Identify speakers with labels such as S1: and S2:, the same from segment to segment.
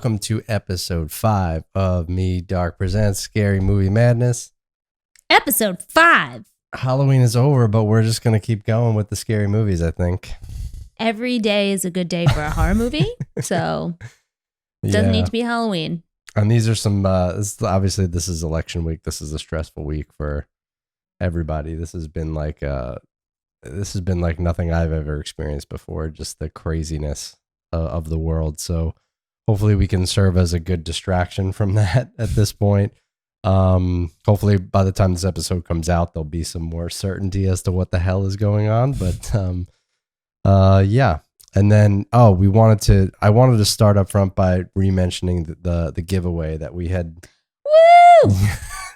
S1: welcome to episode 5 of Me Dark Presents Scary Movie Madness.
S2: Episode 5.
S1: Halloween is over, but we're just going to keep going with the scary movies, I think.
S2: Every day is a good day for a horror movie, so it doesn't need to be Halloween.
S1: And these are some, obviously this is election week. This is a stressful week for everybody. This has been like nothing I've ever experienced before, just the craziness of the world. So hopefully we can serve as a good distraction from that at this point. Hopefully by the time this episode comes out, there'll be some more certainty as to what the hell is going on. But yeah. And then I wanted to start up front by re-mentioning the giveaway that we had.
S2: Woo!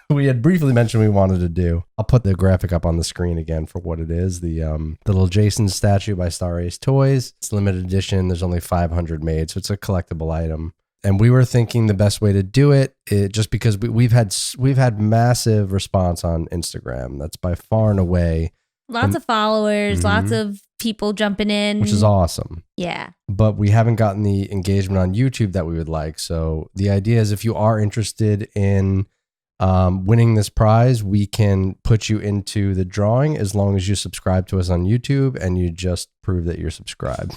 S1: We had briefly mentioned we wanted to do. I'll put the graphic up on the screen again for what it is. The little Jason statue by Star Ace Toys. It's limited edition. There's only 500 made, so it's a collectible item. And we were thinking the best way to do it just because we've had massive response on Instagram. That's by far and away.
S2: Lots of followers, lots of people jumping in.
S1: Which is awesome.
S2: Yeah.
S1: But we haven't gotten the engagement on YouTube that we would like. So the idea is if you are interested in winning this prize, we can put you into the drawing as long as you subscribe to us on YouTube and you just prove that you're subscribed.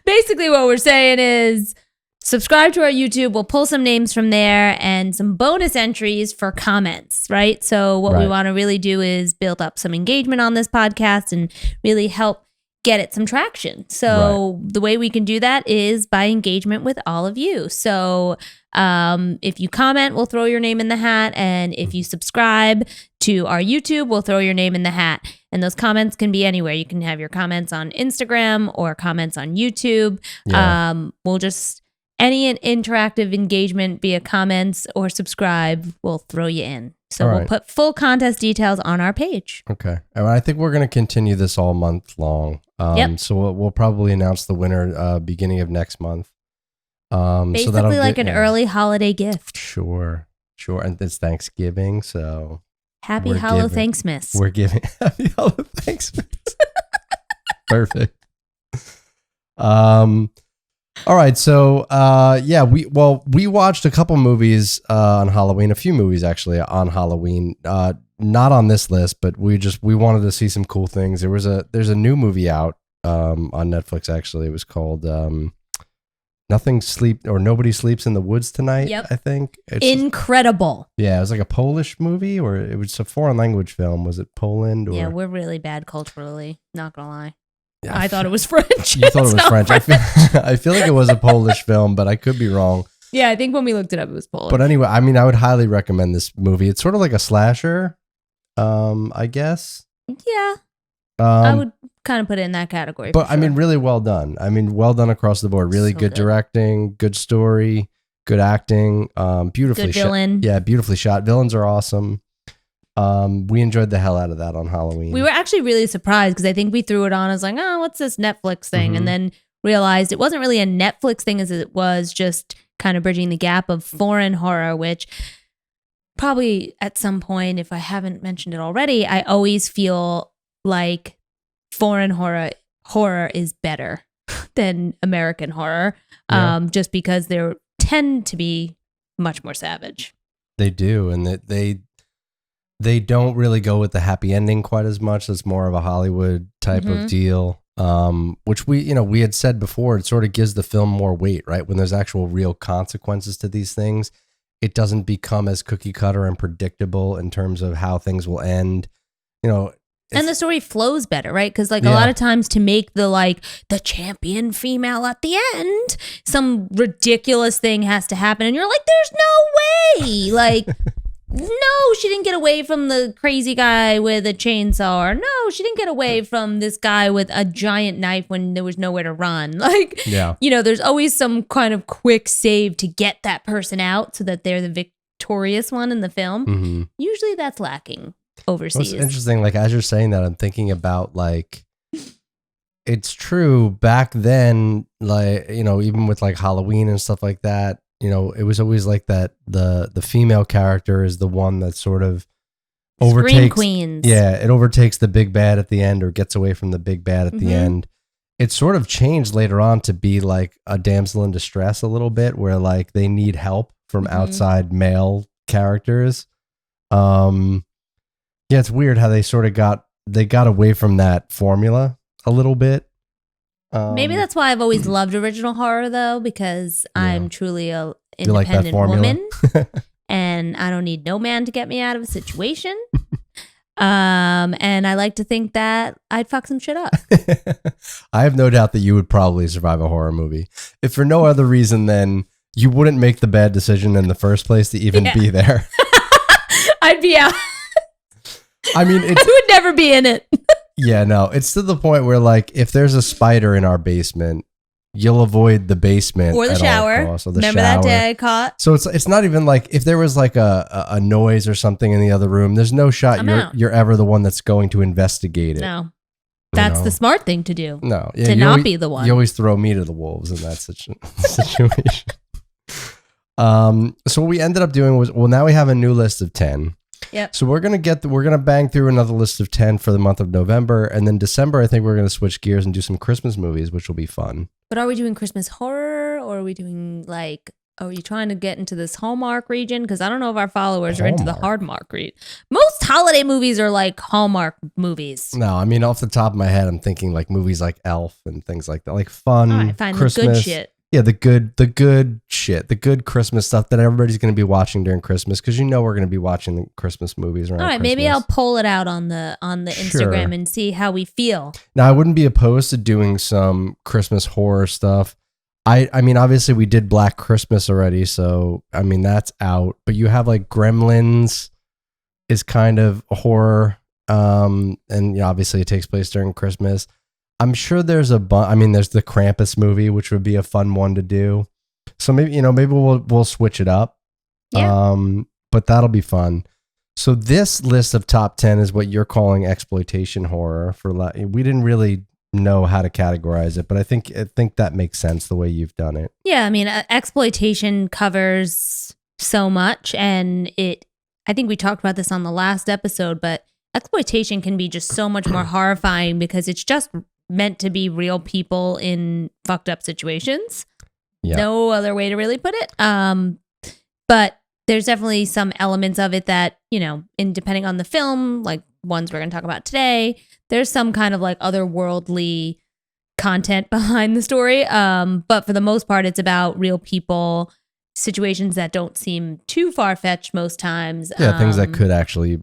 S2: Basically what we're saying is subscribe to our YouTube. We'll pull some names from there and some bonus entries for comments, right? So what we want to really do is build up some engagement on this podcast and really help get it some traction. So the way we can do that is by engagement with all of you. So if you comment, we'll throw your name in the hat. And if you subscribe to our YouTube, we'll throw your name in the hat. And those comments can be anywhere. You can have your comments on Instagram or comments on YouTube. Yeah. Any interactive engagement via comments or subscribe, we'll throw you in. So we'll put full contest details on our page.
S1: Okay. And I think we're going to continue this all month long. So we'll probably announce the winner beginning of next month.
S2: Basically like an early holiday gift.
S1: Sure. And it's Thanksgiving, so...
S2: Happy Hallow Thanksmas.
S1: We're giving Happy Hallow Thanksmas. Perfect. All right, so we watched a couple movies on Halloween, a few movies actually on Halloween. Not on this list, but we wanted to see some cool things. There's a new movie out on Netflix actually. It was called Nobody Sleeps in the Woods Tonight.
S2: Yep.
S1: I think it's
S2: incredible.
S1: Yeah, it was like a Polish movie, or it was a foreign language film. Was it Poland? Or?
S2: Yeah, we're really bad culturally. Not gonna lie. Yeah, I thought it was French.
S1: You thought it was French. I feel like it was a Polish film, but I could be wrong.
S2: Yeah, I think when we looked it up, it was Polish.
S1: But anyway, I mean, I would highly recommend this movie. It's sort of like a slasher, I guess.
S2: Yeah. I would kind of put it in that category.
S1: But I mean, really well done. I mean, well done across the board. Really good directing, good story, good acting, beautifully shot. Good villain. Yeah, beautifully shot. Villains are awesome. We enjoyed the hell out of that on Halloween.
S2: We were actually really surprised because I think we threw it on as like, oh, what's this Netflix thing? And then realized it wasn't really a Netflix thing as it was just kind of bridging the gap of foreign horror, which probably at some point, if I haven't mentioned it already, I always feel like foreign horror is better than American horror, just because they tend to be much more savage. They
S1: do, and they don't really go with the happy ending quite as much. It's more of a Hollywood type of deal, which we had said before. It sort of gives the film more weight, right? When there's actual real consequences to these things, it doesn't become as cookie cutter and predictable in terms of how things will end.
S2: And the story flows better, right? Because a lot of times to make the champion female at the end, some ridiculous thing has to happen, and you're like, there's no way, no, she didn't get away from the crazy guy with a chainsaw. Or no, she didn't get away from this guy with a giant knife when there was nowhere to run. There's always some kind of quick save to get that person out so that they're the victorious one in the film. Mm-hmm. Usually that's lacking overseas.
S1: Well, it's interesting. As you're saying that, I'm thinking about it's true back then, even with Halloween and stuff like that. It was always like that. The female character is the one that sort of overtakes.
S2: Scream queens.
S1: Yeah, it overtakes the big bad at the end, or gets away from the big bad at the end. it sort of changed later on to be like a damsel in distress a little bit, where like they need help from outside male characters. Yeah, it's weird how they sort of got away from that formula a little bit.
S2: Maybe that's why I've always loved original horror, though, because I'm truly a independent woman, and I don't need no man to get me out of a situation. And I like to think that I'd fuck some shit up.
S1: I have no doubt that you would probably survive a horror movie, if for no other reason than you wouldn't make the bad decision in the first place to even be there.
S2: I'd be out.
S1: I mean,
S2: I would never be in it.
S1: Yeah, no, it's to the point where like if there's a spider in our basement, you'll avoid the basement
S2: or the shower. Remember that day I caught?
S1: So it's not even like if there was like a noise or something in the other room, there's no shot you're ever the one that's going to investigate it.
S2: No. That's the smart thing to do.
S1: No.
S2: Yeah, to not be the one.
S1: You always throw me to the wolves in that situation. So what we ended up doing was, now we have a new list of 10.
S2: Yep.
S1: So we're gonna bang through another list of 10 for the month of November, and then December I think we're gonna switch gears and do some Christmas movies, which will be fun.
S2: But are we doing Christmas horror, or are we doing are you trying to get into this Hallmark region? Because I don't know if our followers are into the Hardmark region. Most holiday movies are like Hallmark movies.
S1: No, I mean off the top of my head, I'm thinking like movies like Elf and things like that, like fun.
S2: All right, fine,
S1: Christmas.
S2: The good shit.
S1: Yeah, the good shit, the good Christmas stuff that everybody's going to be watching during Christmas, because we're going to be watching the Christmas movies around.
S2: All right,
S1: Christmas.
S2: maybe I'll pull it out on the Instagram and see how we feel.
S1: Now, I wouldn't be opposed to doing some Christmas horror stuff. I mean, obviously we did Black Christmas already, so I mean that's out. But you have like Gremlins is kind of a horror, and obviously it takes place during Christmas. I'm sure there's there's the Krampus movie, which would be a fun one to do. So maybe we'll switch it up.
S2: Yeah.
S1: But that'll be fun. So this list of top 10 is what you're calling exploitation horror. We didn't really know how to categorize it, but I think that makes sense the way you've done it.
S2: Yeah, I mean, exploitation covers so much, and I think we talked about this on the last episode, but exploitation can be just so much more horrifying because it's just meant to be real people in fucked up situations. Yeah. No other way to really put it. But there's definitely some elements of it that, depending on the film, like ones we're going to talk about today, there's some kind of like otherworldly content behind the story. But for the most part, it's about real people, situations that don't seem too far-fetched most times.
S1: Yeah, things that could actually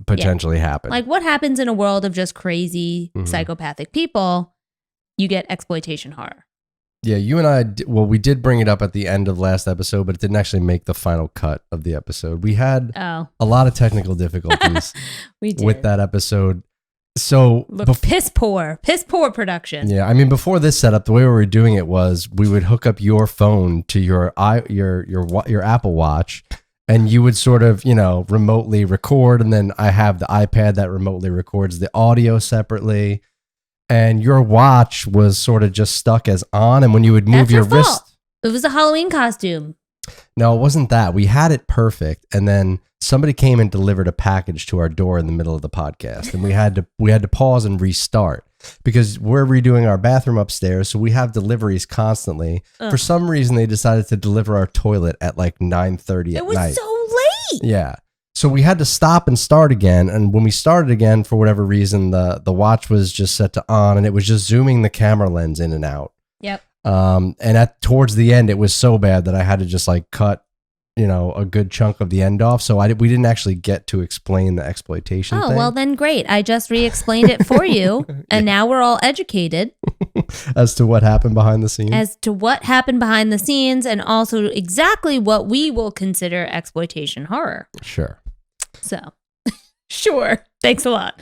S1: potentially happen.
S2: Like what happens in a world of just crazy psychopathic people, you get exploitation horror.
S1: Yeah, you and I, we did bring it up at the end of last episode, but it didn't actually make the final cut of the episode. We had a lot of technical difficulties with that episode. So
S2: piss poor production.
S1: Yeah, I mean, before this setup, the way we were doing it was we would hook up your phone to your Apple Watch, and you would sort of, remotely record. And then I have the iPad that remotely records the audio separately. And your watch was sort of just stuck as on. And when you would move your wrist.
S2: It was a Halloween costume.
S1: No, it wasn't that. We had it perfect. And then somebody came and delivered a package to our door in the middle of the podcast. And we had to pause and restart because we're redoing our bathroom upstairs. So we have deliveries constantly. For some reason, they decided to deliver our toilet at like 9:30 at night.
S2: It was so late.
S1: Yeah. So we had to stop and start again. And when we started again, for whatever reason, the watch was just set to on and it was just zooming the camera lens in and out.
S2: Yep.
S1: And towards the end, it was so bad that I had to just like cut, a good chunk of the end off. So we didn't actually get to explain the exploitation thing.
S2: Well then great. I just re-explained it for you. And now we're all educated.
S1: As to what happened behind the scenes. And
S2: also exactly what we will consider exploitation horror.
S1: Sure.
S2: So, sure. Thanks a lot.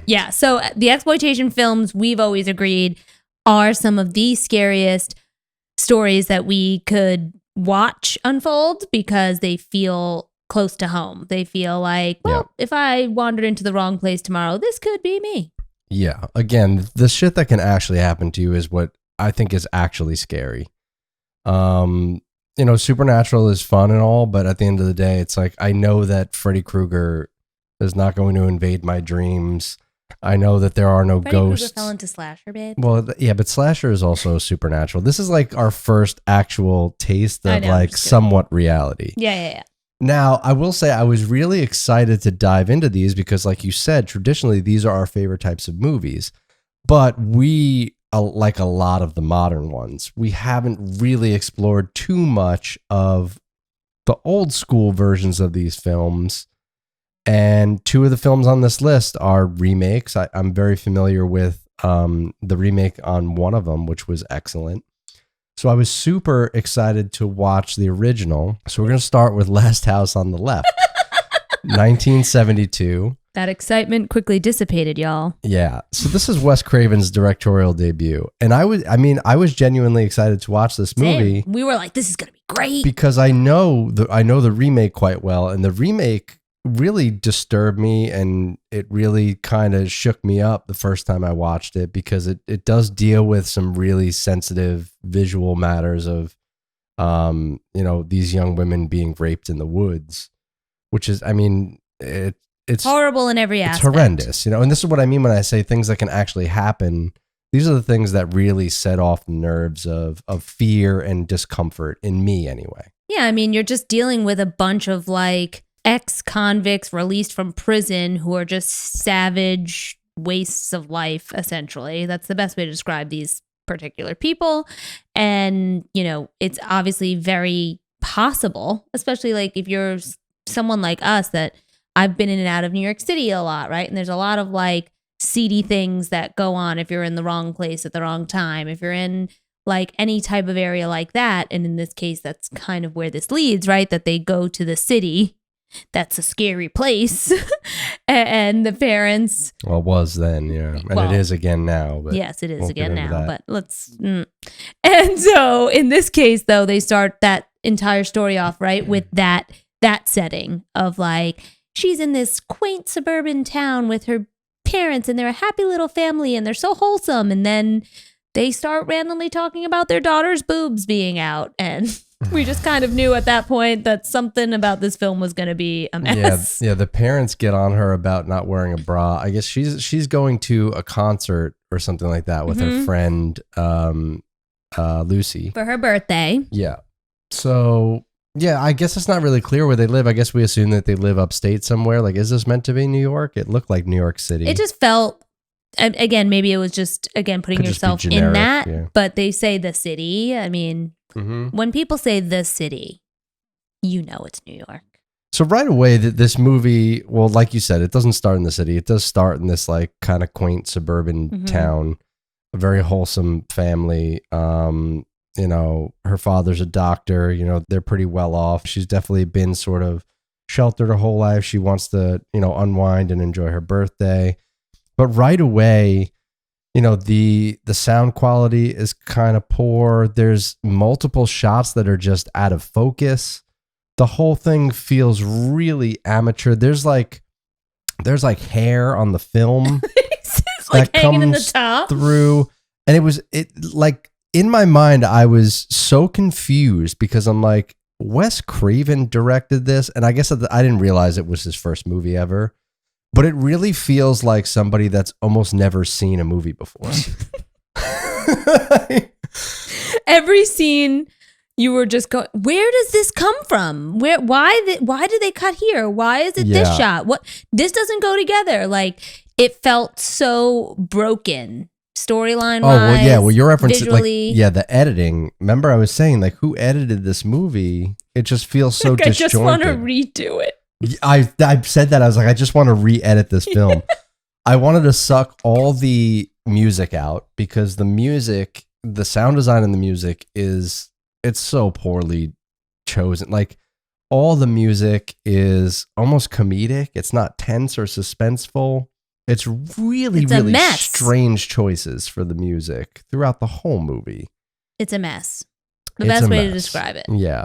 S2: Yeah. So the exploitation films, we've always agreed, are some of the scariest stories that we could watch unfold because they feel close to home. They feel like, if I wandered into the wrong place tomorrow, this could be me.
S1: Yeah. Again, the shit that can actually happen to you is what I think is actually scary. Supernatural is fun and all, but at the end of the day, it's like, I know that Freddy Krueger is not going to invade my dreams. I know that there are no
S2: Freddy Krueger
S1: ghosts.
S2: fell into slasher, babe.
S1: Well, yeah, but slasher is also supernatural. This is like our first actual taste
S2: I
S1: of
S2: know,
S1: like
S2: just kidding.
S1: somewhat reality.
S2: Yeah.
S1: Now, I will say I was really excited to dive into these because, like you said, traditionally these are our favorite types of movies. But we, like a lot of the modern ones, we haven't really explored too much of the old school versions of these films. And two of the films on this list are remakes. I'm very familiar with the remake on one of them, which was excellent. So I was super excited to watch the original. So we're going to start with Last House on the Left, 1972.
S2: That excitement quickly dissipated, y'all.
S1: Yeah. So this is Wes Craven's directorial debut. And I was genuinely excited to watch this movie.
S2: Same. We were like, this is going to be great.
S1: Because I know the remake quite well, and the remake really disturbed me, and it really kind of shook me up the first time I watched it, because it does deal with some really sensitive visual matters of these young women being raped in the woods, which is, I mean, it's
S2: horrible in every aspect.
S1: It's horrendous, and this is what I mean when I say things that can actually happen. These are the things that really set off the nerves of fear and discomfort in me anyway.
S2: Yeah, I mean, you're just dealing with a bunch of like ex-convicts released from prison who are just savage wastes of life, essentially. That's the best way to describe these particular people. And, it's obviously very possible, especially like if you're someone like us, that I've been in and out of New York City a lot, right? And there's a lot of like seedy things that go on if you're in the wrong place at the wrong time, if you're in like any type of area like that. And in this case, that's kind of where this leads, right? That they go to the city. That's a scary place. And the parents.
S1: Well, it was then, yeah. And it is again now. But
S2: yes, it is again now.
S1: That.
S2: But let's. And so in this case, though, they start that entire story off, right, with that setting of like, she's in this quaint suburban town with her parents, and they're a happy little family, and they're so wholesome. And then they start randomly talking about their daughter's boobs being out, and we just kind of knew at that point that something about this film was going to be a mess.
S1: Yeah. The parents get on her about not wearing a bra. I guess she's going to a concert or something like that with her friend Lucy
S2: for her birthday.
S1: Yeah. So yeah, I guess it's not really clear where they live. I guess we assume that they live upstate somewhere. Like, is this meant to be New York? It looked like New York City.
S2: It just felt, again, maybe it was just, putting yourself generic, in that. Yeah. But they say the city. I mean, when people say the city, it's New York.
S1: So right away, this movie, well, like you said, it doesn't start in the city. It does start in this like kind of quaint suburban town, a very wholesome family. Her father's a doctor, they're pretty well off. She's definitely been sort of sheltered her whole life. She wants to, unwind and enjoy her birthday. But right away, the sound quality is kind of poor. There's multiple shots that are just out of focus. The whole thing feels really amateur. There's like hair on the film
S2: it's like hanging in the top
S1: through. And it like, in my mind, I was so confused because I'm like, Wes Craven directed this. And I guess I didn't realize it was his first movie ever. But it really feels like somebody that's almost never seen a movie before.
S2: Every scene, you were just going, where does this come from? Why did they cut here? Why is it this shot? What? This doesn't go together. Like, it felt so broken. Storyline wise.
S1: Oh, well, yeah. Well, your reference,
S2: visually.
S1: The editing. Remember, I was saying, like, who edited this movie? It just feels so disjointed.
S2: I just want to redo it.
S1: I said that. I was like, I just want to re-edit this film. I wanted to suck all the music out because the sound design in the music it's so poorly chosen. Like, all the music is almost comedic. It's not tense or suspenseful. It's really strange choices for the music throughout the whole movie.
S2: It's a mess. The best way to describe it.
S1: Yeah.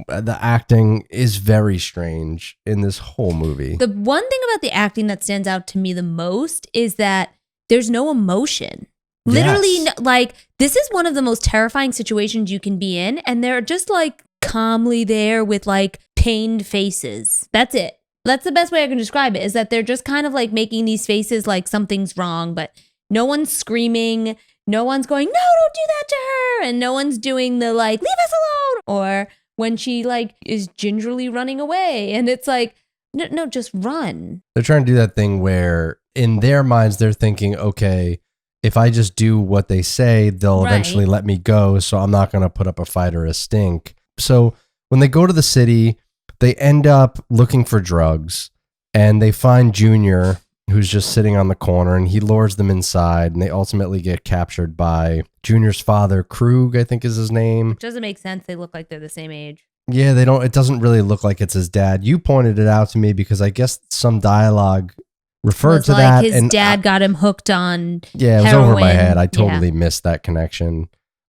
S1: The acting is very strange in this whole movie.
S2: The one thing about the acting that stands out to me the most is that there's no emotion. Literally, like, this is one of the most terrifying situations you can be in. And they're just like calmly there with like pained faces. That's it. That's the best way I can describe it, is that they're just kind of like making these faces like something's wrong, but no one's screaming. No one's going, no, don't do that to her. And no one's doing the like, leave us alone. Or when she like is gingerly running away. And it's like, no, just run.
S1: They're trying to do that thing where in their minds, they're thinking, okay, if I just do what they say, they'll eventually let me go. So I'm not going to put up a fight or a stink. So when they go to the city, they end up looking for drugs and they find Junior, who's just sitting on the corner, and he lures them inside, and they ultimately get captured by Junior's father, Krug, I think is his name.
S2: Which doesn't make sense. They look like they're the same age.
S1: Yeah, it doesn't really look like it's his dad. You pointed it out to me because I guess some dialogue referred to
S2: like
S1: that.
S2: His dad got him hooked on
S1: Yeah, it was
S2: heroin.
S1: over my head. I totally missed that connection.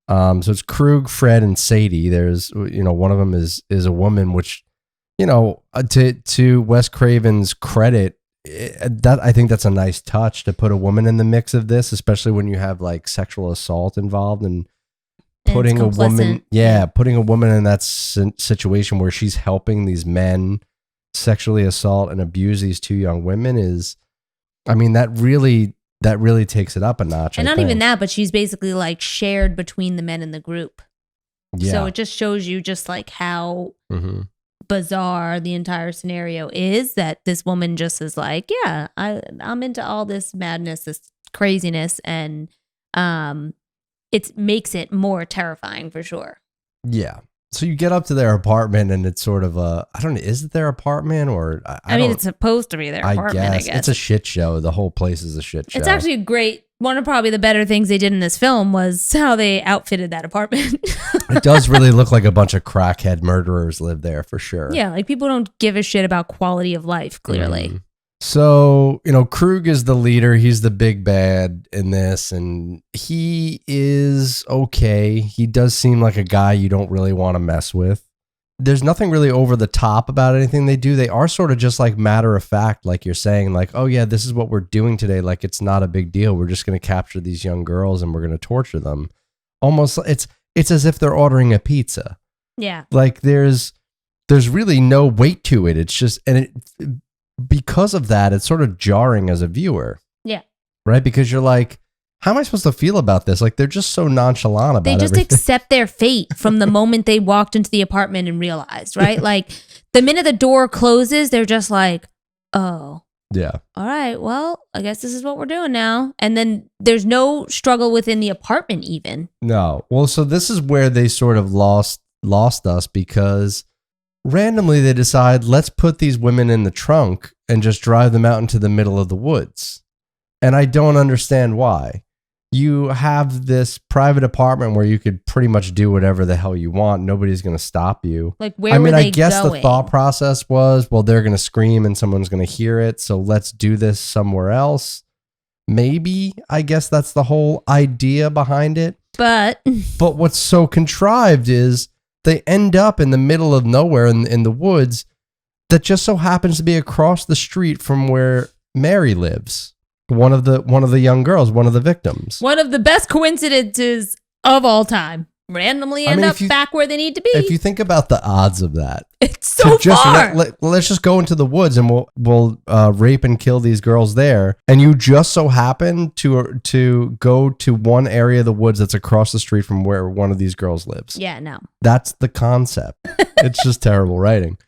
S1: So it's Krug, Fred, and Sadie. There's, one of them is a woman, which, to Wes Craven's credit, that I think that's a nice touch to put a woman in the mix of this, especially when you have like sexual assault involved and putting a woman, putting a woman in that situation where she's helping these men sexually assault and abuse these two young women is, that really takes it up a notch.
S2: And not even that, but she's basically like shared between the men in the group. Yeah. So it just shows you just like how bizarre the entire scenario is, that this woman just is like, yeah, I'm into all this madness, this craziness, and it makes it more terrifying for sure.
S1: Yeah. So you get up to their apartment and it's sort of is it their apartment or
S2: I mean, it's supposed to be their apartment, I guess.
S1: It's a shit show. The whole place is a shit show.
S2: It's actually one of probably the better things they did in this film was how they outfitted that apartment.
S1: It does really look like a bunch of crackhead murderers live there for sure.
S2: Yeah, like people don't give a shit about quality of life, clearly.
S1: So, Krug is the leader. He's the big bad in this, and he is okay. He does seem like a guy you don't really want to mess with. There's nothing really over the top about anything they do. They are sort of just like matter of fact, like you're saying, like, oh yeah, this is what we're doing today. Like, it's not a big deal. We're just going to capture these young girls and we're going to torture them. Almost, it's as if they're ordering a pizza.
S2: Yeah.
S1: Like there's really no weight to it. It's just, because of that, it's sort of jarring as a viewer.
S2: Yeah.
S1: Right? Because you're like, how am I supposed to feel about this? Like, they're just so nonchalant about it.
S2: They just accept their fate from the moment they walked into the apartment and realized, right? Like, the minute the door closes, they're just like, oh.
S1: Yeah.
S2: All right, well, I guess this is what we're doing now. And then there's no struggle within the apartment even.
S1: No. Well, so this is where they sort of lost us because randomly they decide, let's put these women in the trunk and just drive them out into the middle of the woods. And I don't understand why. You have this private apartment where you could pretty much do whatever the hell you want. Nobody's going to stop you.
S2: Like, where were they
S1: I guess
S2: going?
S1: The thought process was, well, they're going to scream and someone's going to hear it. So let's do this somewhere else. Maybe. I guess that's the whole idea behind it.
S2: But
S1: what's so contrived is they end up in the middle of nowhere in the woods that just so happens to be across the street from where Mary lives. One of the young girls, one of the victims.
S2: One of the best coincidences of all time. Randomly end up back where they need to be.
S1: If you think about the odds of that,
S2: it's so far.
S1: Let's just go into the woods and we'll rape and kill these girls there. And you just so happen to go to one area of the woods that's across the street from where one of these girls lives.
S2: Yeah, no.
S1: That's the concept. It's just terrible writing.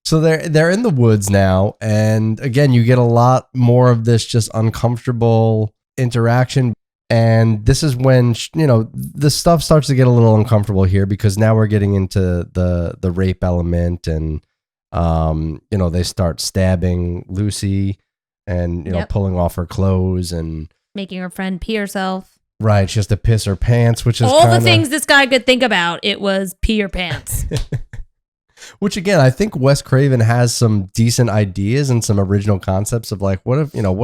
S1: So they're in the woods now, and again, you get a lot more of this just uncomfortable interaction. And this is when the stuff starts to get a little uncomfortable here because now we're getting into the rape element, and they start stabbing Lucy and pulling off her clothes and
S2: making her friend pee herself.
S1: Right, she has to piss her pants, which is
S2: all the things this guy could think about. It was pee your pants.
S1: Which again, I think Wes Craven has some decent ideas and some original concepts of like, what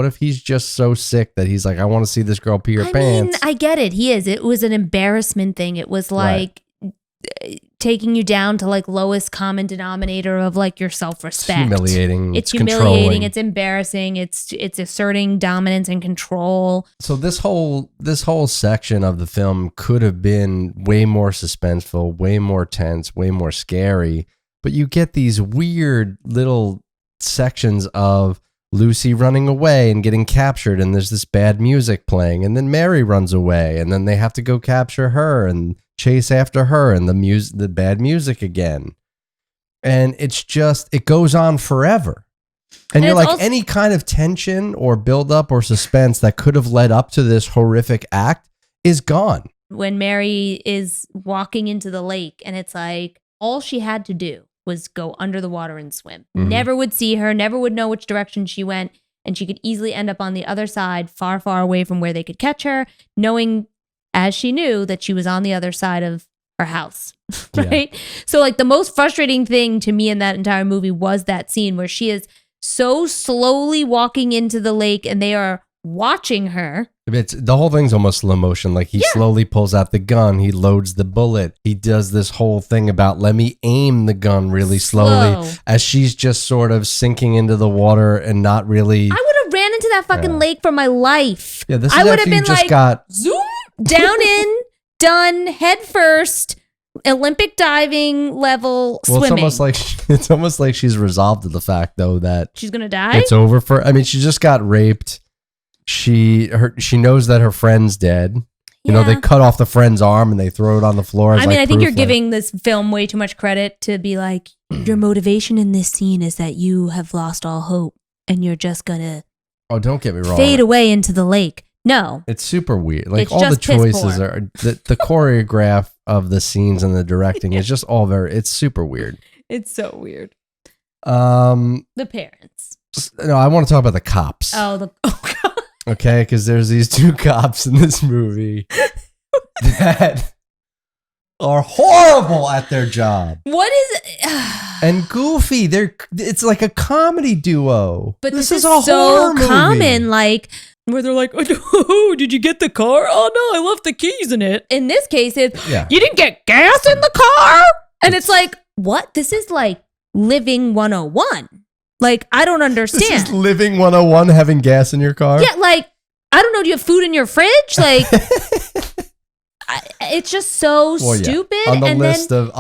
S1: if he's just so sick that he's like, I want to see this girl pee her pants.
S2: I get it. He is. It was an embarrassment thing. It was like taking you down to like lowest common denominator of like your self-respect.
S1: It's humiliating.
S2: It's humiliating. It's embarrassing. It's asserting dominance and control.
S1: So this whole section of the film could have been way more suspenseful, way more tense, way more scary. But you get these weird little sections of Lucy running away and getting captured, and there's this bad music playing, and then Mary runs away, and then they have to go capture her and chase after her, and the bad music again. And it's just, it goes on forever. And you're like, any kind of tension or buildup or suspense that could have led up to this horrific act is gone.
S2: When Mary is walking into the lake, and it's like, all she had to do was go under the water and swim. Mm-hmm. Never would see her, never would know which direction she went, and she could easily end up on the other side, far, far away from where they could catch her, knowing, as she knew, that she was on the other side of her house, right? Yeah. So like the most frustrating thing to me in that entire movie was that scene where she is so slowly walking into the lake and they are watching her.
S1: The whole thing's almost slow motion. Like he slowly pulls out the gun. He loads the bullet. He does this whole thing about let me aim the gun really slowly as she's just sort of sinking into the water and not really.
S2: I would have ran into that fucking lake for my life.
S1: Yeah, this is after you just got
S2: zoom down in, done, head first, Olympic diving level swimming.
S1: It's almost like she's resolved to the fact though that
S2: she's gonna die.
S1: It's over for. I mean, she just got raped. She knows that her friend's dead. You know, they cut off the friend's arm and they throw it on the floor.
S2: I mean, I think you're giving this film way too much credit to be like, your motivation in this scene is that you have lost all hope and you're just gonna
S1: don't get me wrong,
S2: fade away into the lake. No.
S1: It's super weird. Like all the choices are the choreograph of the scenes and the directing is just all it's super weird.
S2: It's so weird.
S1: The
S2: parents.
S1: No, I want to talk about the cops.
S2: God.
S1: Okay, because there's these two cops in this movie that are horrible at their job.
S2: What is
S1: and goofy. It's like a comedy duo.
S2: But this is a so common, like where they're like, "Oh, did you get the car? Oh no, I left the keys in it." In this case, it's you didn't get gas in the car, and it's like, what? This is like living 101. Like, I don't understand.
S1: This is living 101, having gas in your car?
S2: Yeah, like, I don't know, do you have food in your fridge? Like, it's just so stupid.
S1: On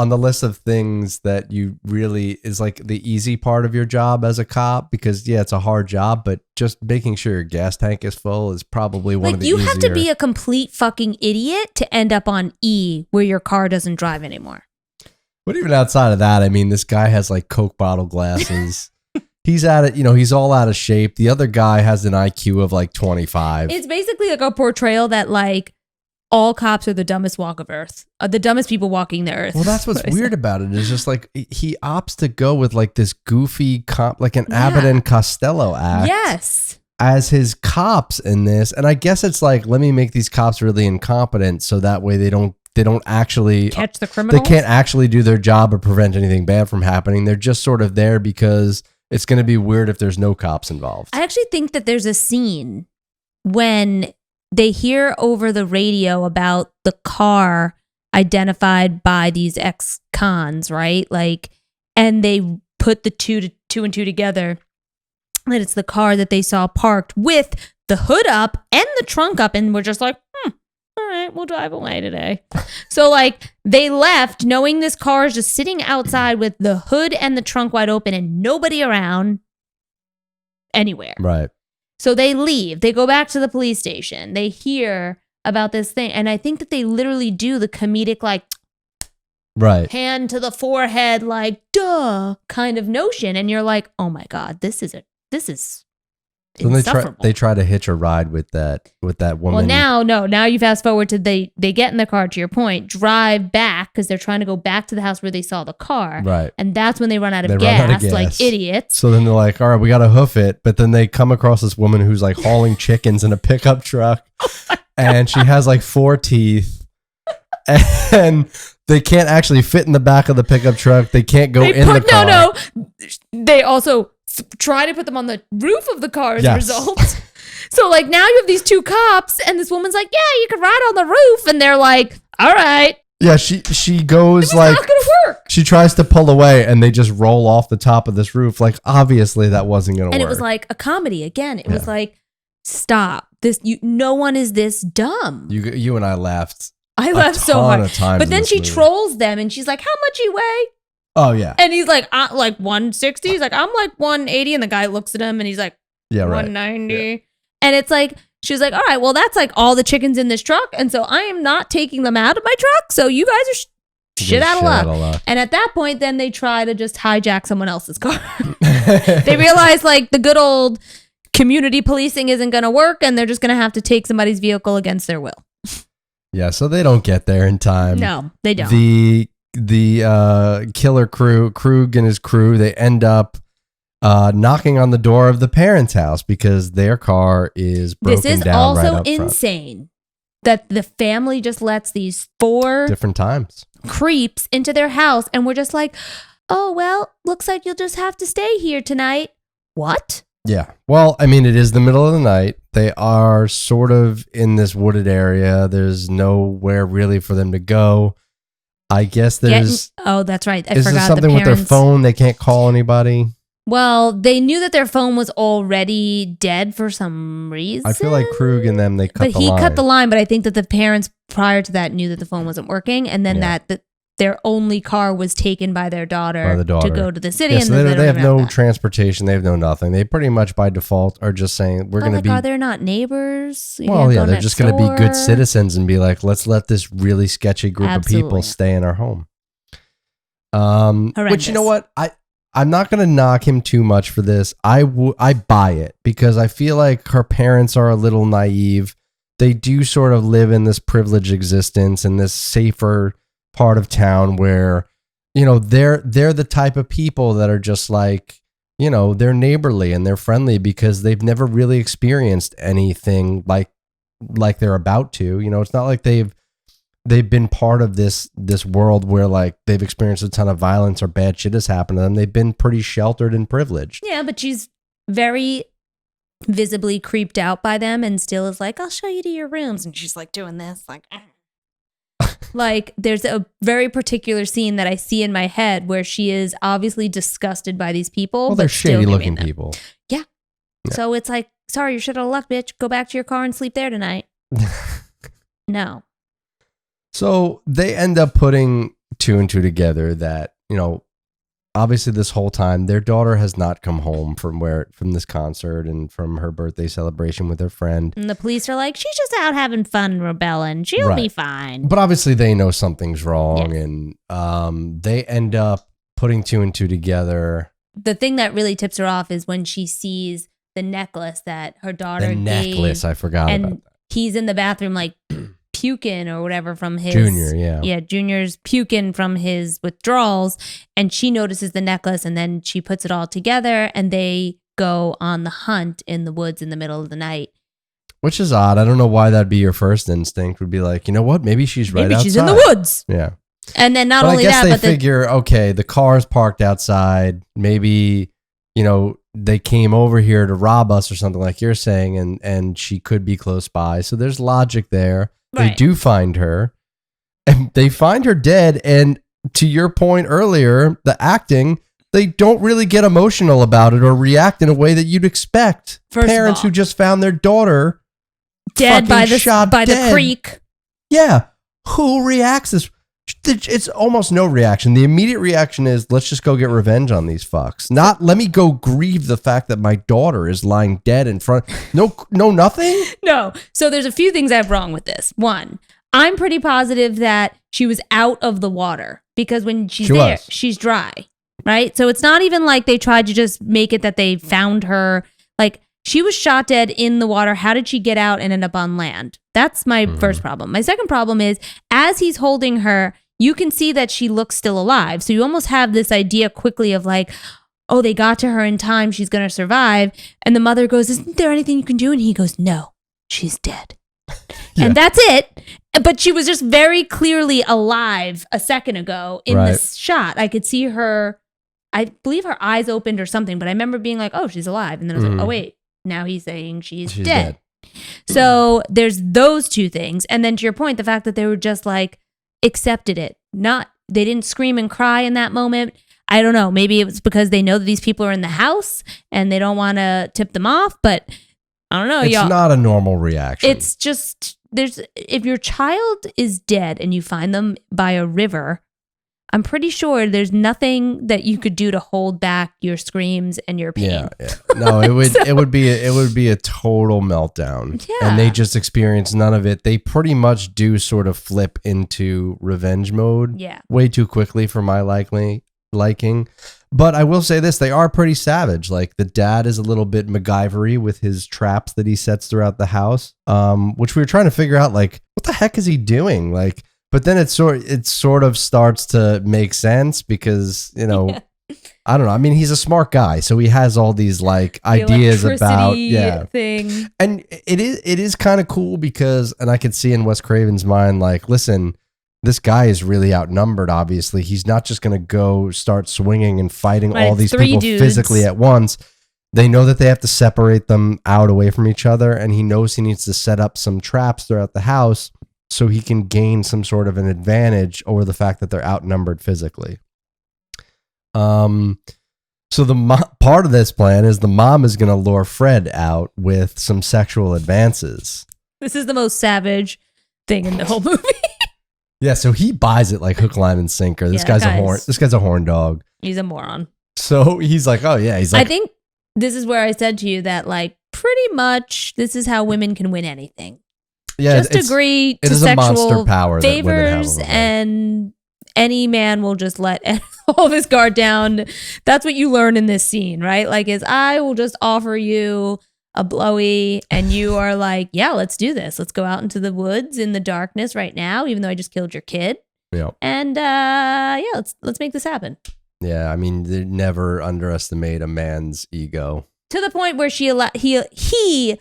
S1: the list of things that you really is like the easy part of your job as a cop, because it's a hard job, but just making sure your gas tank is full is probably one of the easier.
S2: You have to be a complete fucking idiot to end up on E where your car doesn't drive anymore.
S1: But even outside of that, I mean, this guy has like Coke bottle glasses. He's at it, he's all out of shape. The other guy has an IQ of like 25.
S2: It's basically like a portrayal that like all cops are the dumbest walk of earth, the dumbest people walking the earth.
S1: Well, that's what's weird about it is just like he opts to go with like this goofy cop, like an Abbott and Costello act.
S2: Yes.
S1: As his cops in this. And I guess it's like, let me make these cops really incompetent so that way they don't actually
S2: catch the criminals.
S1: They can't actually do their job or prevent anything bad from happening. They're just sort of there because it's going to be weird if there's no cops involved.
S2: I actually think that there's a scene when they hear over the radio about the car identified by these ex-cons, right? Like, and they put the two and two together, that it's the car that they saw parked with the hood up and the trunk up, and we're just like, all right, we'll drive away today. So like they left knowing this car is just sitting outside with the hood and the trunk wide open and nobody around anywhere.
S1: Right.
S2: So they leave. They go back to the police station. They hear about this thing. And I think that they literally do the comedic like hand to the forehead like duh kind of notion. And you're like, oh my God, this is insufferable.
S1: They try to hitch a ride with that woman.
S2: Well, now you fast forward to they get in the car, to your point, drive back because they're trying to go back to the house where they saw the car.
S1: Right.
S2: And that's when they run out of gas like idiots.
S1: So then they're like, all right, we got to hoof it. But then they come across this woman who's like hauling chickens in a pickup truck. And she has like 4 teeth. And they can't actually fit in the back of the pickup truck. They can't go in the car.
S2: No. They also try to put them on the roof of the car as a result. So like now you have these 2 cops and this woman's like, yeah, you can ride on the roof. And they're like, all right.
S1: Yeah, she goes like,
S2: not gonna work.
S1: She tries to pull away and they just roll off the top of this roof. Like obviously that wasn't going to work.
S2: And it was like a comedy again. It was like, stop this. No one is this dumb.
S1: You and I laughed.
S2: I laughed so hard.
S1: But
S2: then she trolls them and she's like, how much you weigh?
S1: Oh yeah.
S2: And he's like 160. He's like, I'm like 180. And the guy looks at him and he's like,
S1: Yeah, right.
S2: 190.
S1: Yeah.
S2: And it's like, she's like, all right, well, that's like all the chickens in this truck. And so I am not taking them out of my truck. So you guys are shit out of luck. And at that point, then they try to just hijack someone else's car. They realize like the good old community policing isn't going to work. And they're just going to have to take somebody's vehicle against their will.
S1: Yeah, so they don't get there in time.
S2: No, they don't.
S1: The killer crew, Krug and his crew, they end up knocking on the door of the parents' house because their car is broken down. This is also
S2: insane that the family just lets these 4
S1: different times
S2: creeps into their house, and we're just like, oh well, looks like you'll just have to stay here tonight. What?
S1: Yeah. Well, I mean, it is the middle of the night. They are sort of in this wooded area. There's nowhere really for them to go. I guess there's...
S2: Oh, that's right. I
S1: forgot. Is there something with their phone? They can't call anybody?
S2: Well, they knew that their phone was already dead for some reason.
S1: I feel like Krug and them, they cut the line.
S2: But he cut the line, but I think that the parents prior to that knew that the phone wasn't working, and then that their only car was taken by their daughter, to go to the city.
S1: Yeah, so they have no transportation. They have no nothing. They pretty much by default are just saying, we're going to be...
S2: Are they not neighbors?
S1: Well, yeah, they're just going to be good citizens and be like, let's let this really sketchy group of people stay in our home. Which, you know what? I'm not going to knock him too much for this. I buy it because I feel like her parents are a little naive. They do sort of live in this privileged existence in this safer part of town where, you know, they're the type of people that are just like, you know, they're neighborly and they're friendly because they've never really experienced anything like they're about to. You know, it's not like they've been part of this world where like they've experienced a ton of violence or bad shit has happened to them. They've been pretty sheltered and privileged.
S2: Yeah, but she's very visibly creeped out by them and still is like, I'll show you to your rooms. And she's like doing this, like, like there's a very particular scene that I see in my head where she is obviously disgusted by these people.
S1: Well, they're shady looking people.
S2: Yeah. So it's like, sorry, you're shit out of luck, bitch. Go back to your car and sleep there tonight. No.
S1: So they end up putting 2 and 2 together that, you know, obviously this whole time their daughter has not come home from this concert and from her birthday celebration with her friend.
S2: And the police are like, she's just out having fun and rebelling. She'll be fine.
S1: But obviously they know something's wrong, and they end up putting 2 and 2 together.
S2: The thing that really tips her off is when she sees the necklace that her daughter gave.
S1: The necklace, I forgot about that.
S2: He's in the bathroom like puking or whatever from his
S1: Junior, yeah.
S2: Junior's puking from his withdrawals, and she notices the necklace, and then she puts it all together, and they go on the hunt in the woods in the middle of the night.
S1: Which is odd. I don't know why that'd be your first instinct. Would be like, you know what? Maybe she's right outside.
S2: Maybe she's in the woods.
S1: Yeah.
S2: And then not only that,
S1: but they figure, okay, the car's parked outside. Maybe, you know, they came over here to rob us or something like you're saying, and she could be close by. So there's logic there. Right. They do find her, and they find her dead. And to your point earlier, the acting, they don't really get emotional about it or react in a way that you'd expect. Parents who just found their daughter
S2: dead by the creek.
S1: Yeah. Who reacts this? It's almost no reaction. The immediate reaction is, let's just go get revenge on these fucks. Not, let me go grieve the fact that my daughter is lying dead in front. No, nothing?
S2: No. So there's a few things I have wrong with this. One, I'm pretty positive that she was out of the water because when she's she's dry, right? So it's not even like they tried to just make it that they found her. Like, she was shot dead in the water. How did she get out and end up on land? That's my first problem. My second problem is, as he's holding her, you can see that she looks still alive. So you almost have this idea quickly of like, oh, they got to her in time. She's going to survive. And the mother goes, isn't there anything you can do? And he goes, no, she's dead. Yeah. And that's it. But she was just very clearly alive a second ago in this shot. I could see her, I believe her eyes opened or something, but I remember being like, oh, she's alive. And then I was like, oh, wait. Now he's saying she's dead. So there's those two things. And then to your point, the fact that they were just like accepted it. They didn't scream and cry in that moment. I don't know. Maybe it was because they know that these people are in the house and they don't want to tip them off. But I don't know.
S1: It's not a normal reaction.
S2: It's just if your child is dead and you find them by a river, I'm pretty sure there's nothing that you could do to hold back your screams and your pain.
S1: Yeah. No, it would be a total meltdown.
S2: Yeah.
S1: And they just experience none of it. They pretty much do sort of flip into revenge mode.
S2: Yeah.
S1: Way too quickly for my liking. But I will say this, they are pretty savage. Like the dad is a little bit MacGyver-y with his traps that he sets throughout the house. Which we were trying to figure out, like, what the heck is he doing? Like, but then it sort of starts to make sense because, you know, I don't know. I mean, he's a smart guy, so he has all these like ideas about
S2: thing.
S1: And it is kind of cool because, and I could see in Wes Craven's mind, like, listen, this guy is really outnumbered. Obviously, he's not just going to go start swinging and fighting all these people physically at once. They know that they have to separate them out away from each other, and he knows he needs to set up some traps throughout the house so he can gain some sort of an advantage over the fact that they're outnumbered physically. So the part of this plan is the mom is going to lure Fred out with some sexual advances.
S2: This is the most savage thing in the whole movie.
S1: Yeah, so he buys it like hook, line, and sinker. This guy's a horn dog.
S2: He's a moron.
S1: So he's like, oh yeah, he's like,
S2: I think this is where I said to you that like pretty much this is how women can win anything.
S1: Yeah,
S2: just agree to sexual favors and any man will just let all of his guard down. That's what you learn in this scene, right? Like, is I will just offer you a blowy and you are like, yeah, let's do this. Let's go out into the woods in the darkness right now, even though I just killed your kid.
S1: Yeah.
S2: And let's make this happen.
S1: Yeah, I mean, they never underestimate a man's ego.
S2: To the point where he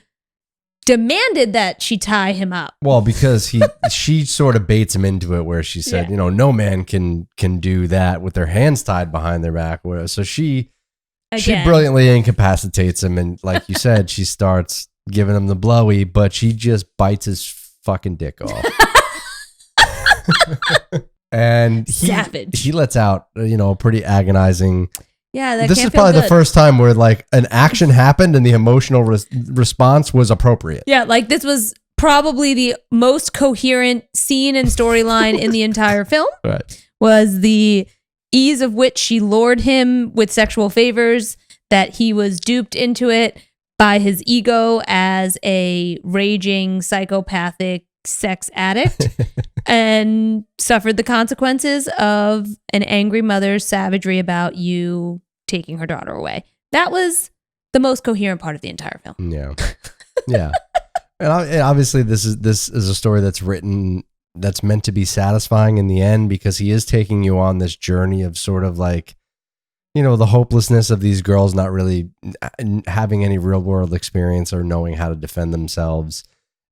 S2: demanded that she tie him up.
S1: Well, because she sort of baits him into it where she said, you know, no man can do that with their hands tied behind their back. So she brilliantly incapacitates him. And like you said, she starts giving him the blowy, but she just bites his fucking dick off. And he lets out, you know, a pretty agonizing.
S2: Yeah,
S1: this is probably the first time where like an action happened and the emotional response was appropriate.
S2: Yeah, like this was probably the most coherent scene and storyline in the entire film.
S1: Right.
S2: Was the ease of which she lured him with sexual favors, that he was duped into it by his ego as a raging psychopathic sex addict and suffered the consequences of an angry mother's savagery about you taking her daughter away. That was the most coherent part of the entire film.
S1: Yeah. Yeah. And obviously this is a story that's written, that's meant to be satisfying in the end, because he is taking you on this journey of sort of like, you know, the hopelessness of these girls not really having any real world experience or knowing how to defend themselves.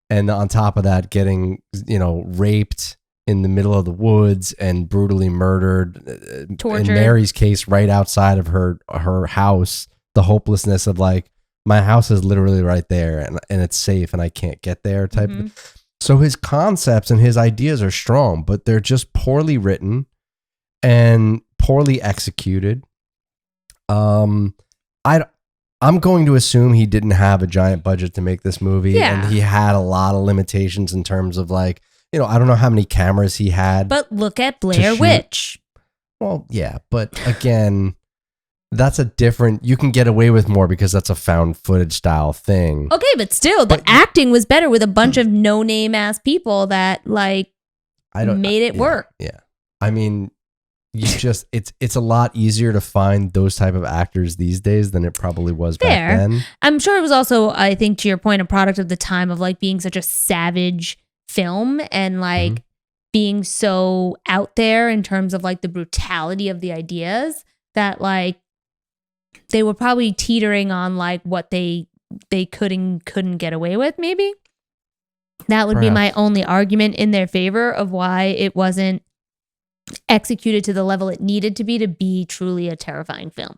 S1: And on top of that, getting, you know, raped in the middle of the woods and brutally murdered.
S2: Tortured.
S1: In Mary's case, right outside of her house, the hopelessness of like, my house is literally right there and it's safe and I can't get there type of. So his concepts and his ideas are strong, but they're just poorly written and poorly executed. I'm going to assume he didn't have a giant budget to make this movie, and he had a lot of limitations in terms of like, you know, I don't know how many cameras he had.
S2: But look at Blair Witch.
S1: Well, yeah, but again, that's a different, you can get away with more because that's a found footage style thing.
S2: Okay, but still, the acting was better with a bunch of no-name ass people that like made it work.
S1: Yeah. I mean, you just, it's a lot easier to find those type of actors these days than it probably was back then.
S2: I'm sure it was also, I think to your point, a product of the time of like being such a savage film and like being so out there in terms of like the brutality of the ideas that like they were probably teetering on like what they couldn't get away with. Maybe that would be my only argument in their favor of why it wasn't executed to the level it needed to be truly a terrifying film.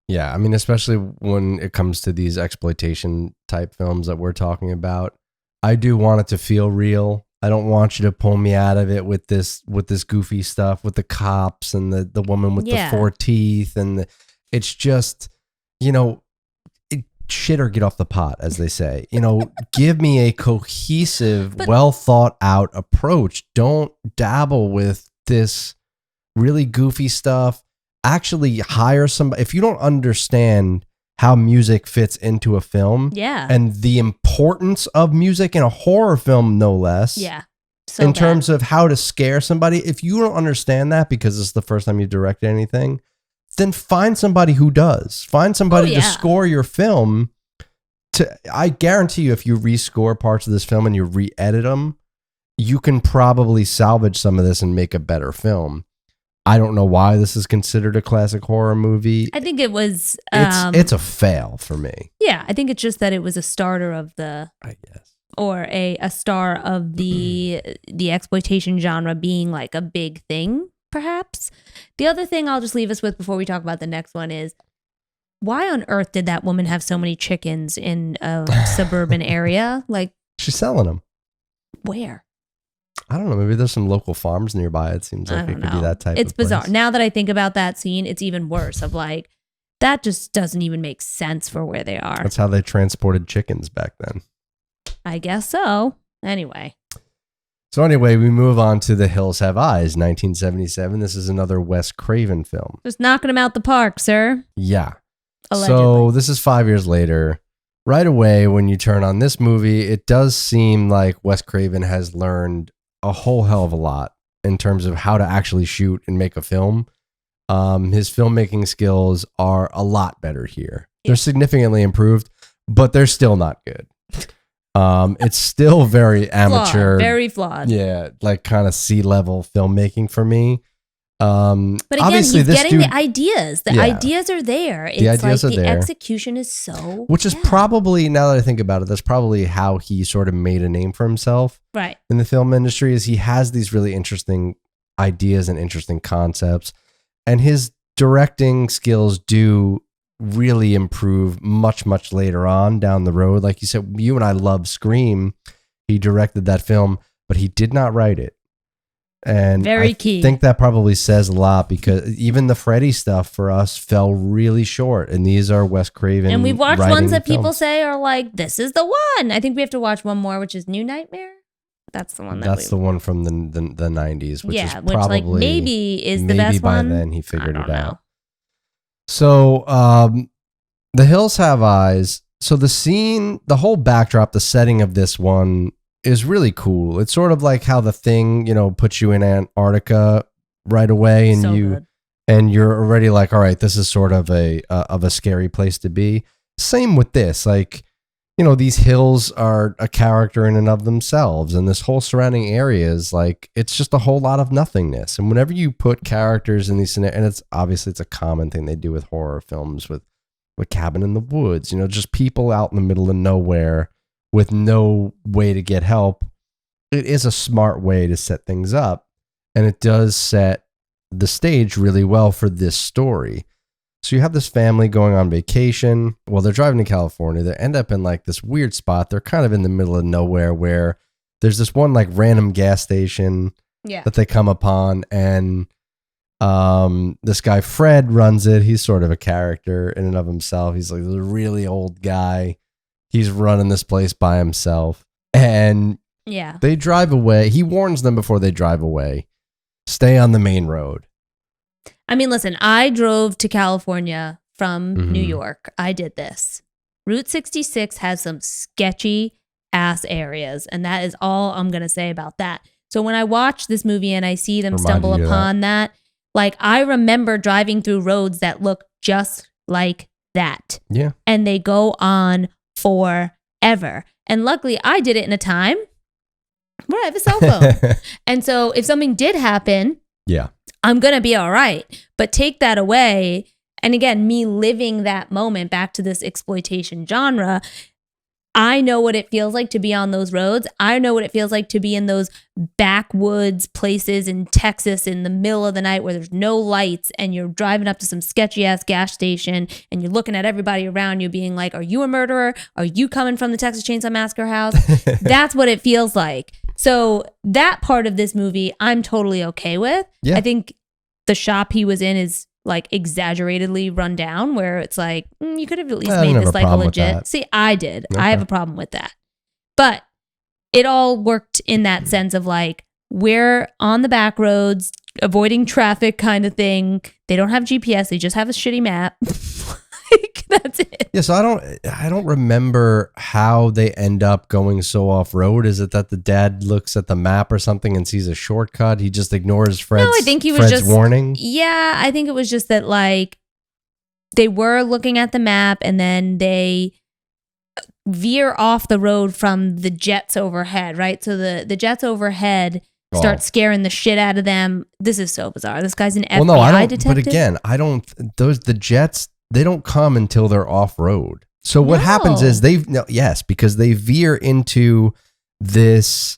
S1: Yeah, I mean, especially when it comes to these exploitation type films that we're talking about, I do want it to feel real. I don't want you to pull me out of it with this goofy stuff with the cops and the woman with the 4 teeth and it's just, you know, shit or get off the pot, as they say. You know, give me a cohesive, well thought out approach. Don't dabble with this really goofy stuff. Actually hire somebody. If you don't understand how music fits into a film and the importance of music in a horror film, no less.
S2: Yeah.
S1: So in terms of how to scare somebody, if you don't understand that because it's the first time you directed anything, then find somebody who does. Find somebody to score your film. I guarantee you, if you rescore parts of this film and you re-edit them, you can probably salvage some of this and make a better film. I don't know why this is considered a classic horror movie.
S2: I think it was...
S1: it's a fail for me.
S2: Yeah, I think it's just that it was a starter of the...
S1: I guess.
S2: Or a star of the exploitation genre being like a big thing, perhaps. The other thing I'll just leave us with before we talk about the next one is, why on earth did that woman have so many chickens in a suburban area? Like,
S1: she's selling them.
S2: Where?
S1: I don't know. Maybe there's some local farms nearby. It seems like it could be that type of place.
S2: It's bizarre. Now that I think about that scene, it's even worse of like, that just doesn't even make sense for where they are.
S1: That's how they transported chickens back then.
S2: I guess so. Anyway,
S1: we move on to The Hills Have Eyes, 1977. This is another Wes Craven film.
S2: Just knocking him out the park, sir.
S1: Yeah.
S2: Allegedly.
S1: So this is 5 years later. Right away, when you turn on this movie, it does seem like Wes Craven has learned a whole hell of a lot in terms of how to actually shoot and make a film. His filmmaking skills are a lot better here. They're significantly improved, but they're still not good. It's still very amateur,
S2: very flawed.
S1: Yeah, like kind of C-level filmmaking for me.
S2: But again,
S1: obviously
S2: he's
S1: this
S2: getting
S1: dude,
S2: the ideas. The ideas are there. It's
S1: the ideas
S2: like
S1: are
S2: the
S1: there.
S2: execution is so
S1: which is probably, now that I think about it, that's probably how he sort of made a name for himself.
S2: Right.
S1: In the film industry, is he has these really interesting ideas and interesting concepts, and his directing skills do really improve much later on down the road. Like you said, you and I love Scream. He directed that film, but he did not write it. And
S2: very key.
S1: I think that probably says a lot, because even the Freddy stuff for us fell really short, and these are Wes Craven.
S2: And we've watched ones that people
S1: films.
S2: say are like, this is the one. I think we have to watch one more, which is New Nightmare. That's the one.
S1: That's the one from the 90s, which is probably,
S2: which like maybe is the best
S1: by
S2: one.
S1: then he figured it out.
S2: Know.
S1: So, The Hills Have Eyes. So the scene, the whole backdrop, the setting of this one is really cool. It's sort of like how The Thing, puts you in Antarctica right away, and you're already like, all right, this is sort of a scary place to be. Same with this, like, these hills are a character in and of themselves, and this whole surrounding area is like, it's just a whole lot of nothingness. And whenever you put characters in these scenarios, and it's a common thing they do with horror films, with Cabin in the Woods, just people out in the middle of nowhere with no way to get help. It is a smart way to set things up, and it does set the stage really well for this story. So you have this family going on vacation. Well, they're driving to California. They end up in like this weird spot. They're kind of in the middle of nowhere, where there's this one like random gas station that they come upon, and this guy Fred runs it. He's sort of a character in and of himself. He's like a really old guy. He's running this place by himself, and they drive away. He warns them before they drive away, stay on the main road.
S2: I mean, listen, I drove to California from New York. I did this. Route 66 has some sketchy ass areas, and that is all I'm going to say about that. So when I watch this movie and I see them stumble upon that, like, I remember driving through roads that look just like that.
S1: Yeah.
S2: And they go on forever. And luckily, I did it in a time where I have a cell phone. And so if something did happen, I'm going to be all right. But take that away. And again, me living that moment back to this exploitation genre, I know what it feels like to be on those roads. I know what it feels like to be in those backwoods places in Texas in the middle of the night where there's no lights, and you're driving up to some sketchy ass gas station, and you're looking at everybody around you being like, are you a murderer? Are you coming from the Texas Chainsaw Massacre house? That's what it feels like. So that part of this movie, I'm totally okay with. Yeah. I think the shop he was in is like exaggeratedly run down, where it's like, you could have at least made this like a legit. See, I did. Okay. I have a problem with that. But it all worked in that sense of like, we're on the back roads avoiding traffic kind of thing. They don't have GPS. They just have a shitty map. Like, that's it.
S1: Yeah, so I don't remember how they end up going so off road. Is it that the dad looks at the map or something and sees a shortcut? He just ignores Fred's,
S2: I think he was
S1: Fred's
S2: just
S1: warning.
S2: Yeah, I think it was just that like they were looking at the map and then they veer off the road from the jets overhead, right? So the jets overhead start scaring the shit out of them. This is so bizarre. This guy's an FBI detective.
S1: But again, the jets, they don't come until they're off road. So what happens is because they veer into this,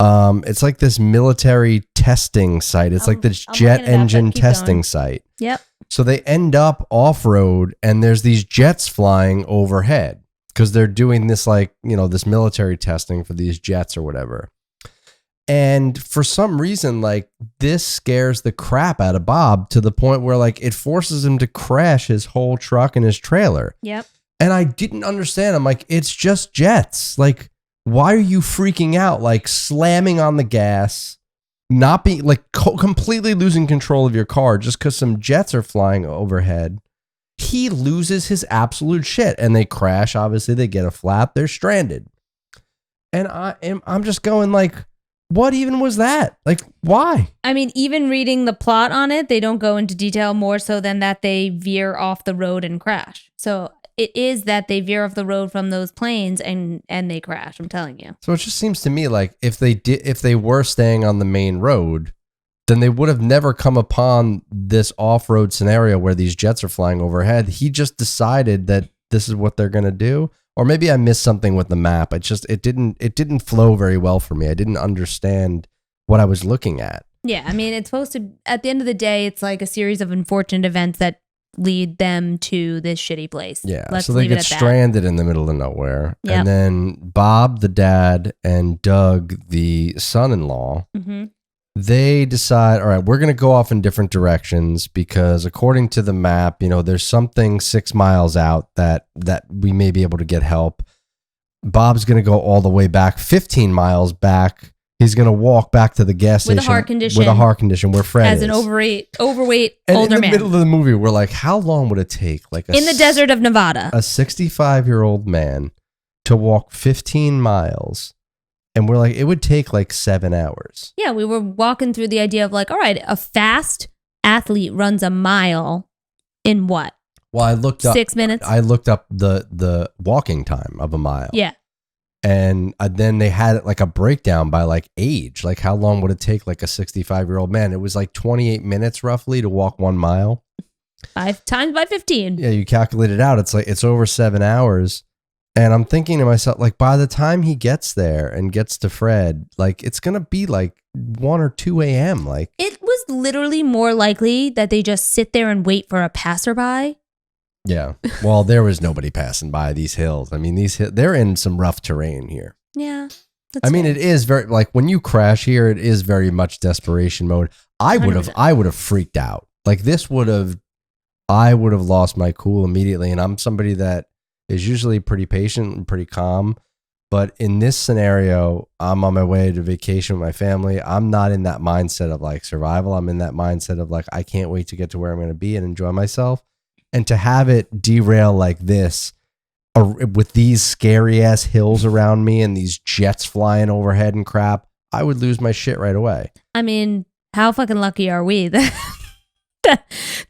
S1: it's like this military testing site. It's like this jet engine testing site.
S2: Yep.
S1: So they end up off road and there's these jets flying overhead because they're doing this this military testing for these jets or whatever. And for some reason, like, this scares the crap out of Bob to the point where, like, it forces him to crash his whole truck and his trailer.
S2: Yep.
S1: And I didn't understand. I'm like, it's just jets. Like, why are you freaking out? Like, slamming on the gas, not being, like, completely losing control of your car just because some jets are flying overhead. He loses his absolute shit. And they crash. Obviously, they get a flat. They're stranded. And I'm just going, like, what even was that? Like, why?
S2: I mean, even reading the plot on it, they don't go into detail more so than that they veer off the road and crash. So it is that they veer off the road from those planes and they crash. I'm telling you.
S1: So it just seems to me like if they were staying on the main road, then they would have never come upon this off-road scenario where these jets are flying overhead. He just decided that this is what they're going to do. Or maybe I missed something with the map. It didn't flow very well for me. I didn't understand what I was looking at.
S2: Yeah, I mean, it's supposed to, at the end of the day, it's like a series of unfortunate events that lead them to this shitty place.
S1: Yeah, so they get stranded in the middle of nowhere. Yep. And then Bob, the dad, and Doug, the son-in-law, they decide, all right, we're going to go off in different directions because according to the map, there's something 6 miles out that we may be able to get help. Bob's going to go all the way back 15 miles back. He's going to walk back to the gas station with a heart condition where Fred is.
S2: As an overweight
S1: and
S2: older man.
S1: In the middle of the movie, we're like, how long would it take?
S2: In the desert of Nevada.
S1: A 65-year-old man to walk 15 miles. And we're like, it would take like 7 hours.
S2: Yeah, we were walking through the idea of like, all right, a fast athlete runs a mile in what?
S1: Well, I looked up
S2: 6 minutes.
S1: I looked up the walking time of a mile.
S2: Yeah.
S1: And then they had it like a breakdown by like age. Like how long would it take like a 65-year-old man? It was like 28 minutes roughly to walk 1 mile.
S2: 5 times by 15.
S1: Yeah, you calculate it out. It's like it's over 7 hours. And I'm thinking to myself, like, by the time he gets there and gets to Fred, like, it's going to be like 1 or 2 a.m. Like,
S2: it was literally more likely that they just sit there and wait for a passerby.
S1: Yeah. Well, there was nobody passing by these hills. I mean, they're in some rough terrain here.
S2: Yeah.
S1: I mean, it is very, like, when you crash here, it is very much desperation mode. I would have freaked out. Like, I would have lost my cool immediately. And I'm somebody that is usually pretty patient and pretty calm. But in this scenario, I'm on my way to vacation with my family. I'm not in that mindset of like survival. I'm in that mindset of like, I can't wait to get to where I'm going to be and enjoy myself. And to have it derail like this with these scary ass hills around me and these jets flying overhead and crap, I would lose my shit right away.
S2: I mean, how fucking lucky are we that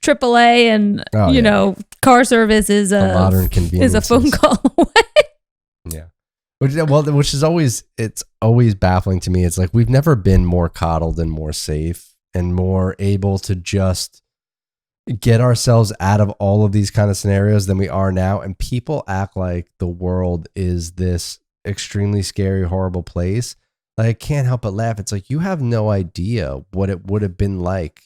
S2: AAA and you know, car service is a modern convenience, is a phone call away.
S1: Yeah. Which is always, it's always baffling to me. It's like we've never been more coddled and more safe and more able to just get ourselves out of all of these kind of scenarios than we are now. And people act like the world is this extremely scary, horrible place. Like, I can't help but laugh. It's like, you have no idea what it would have been like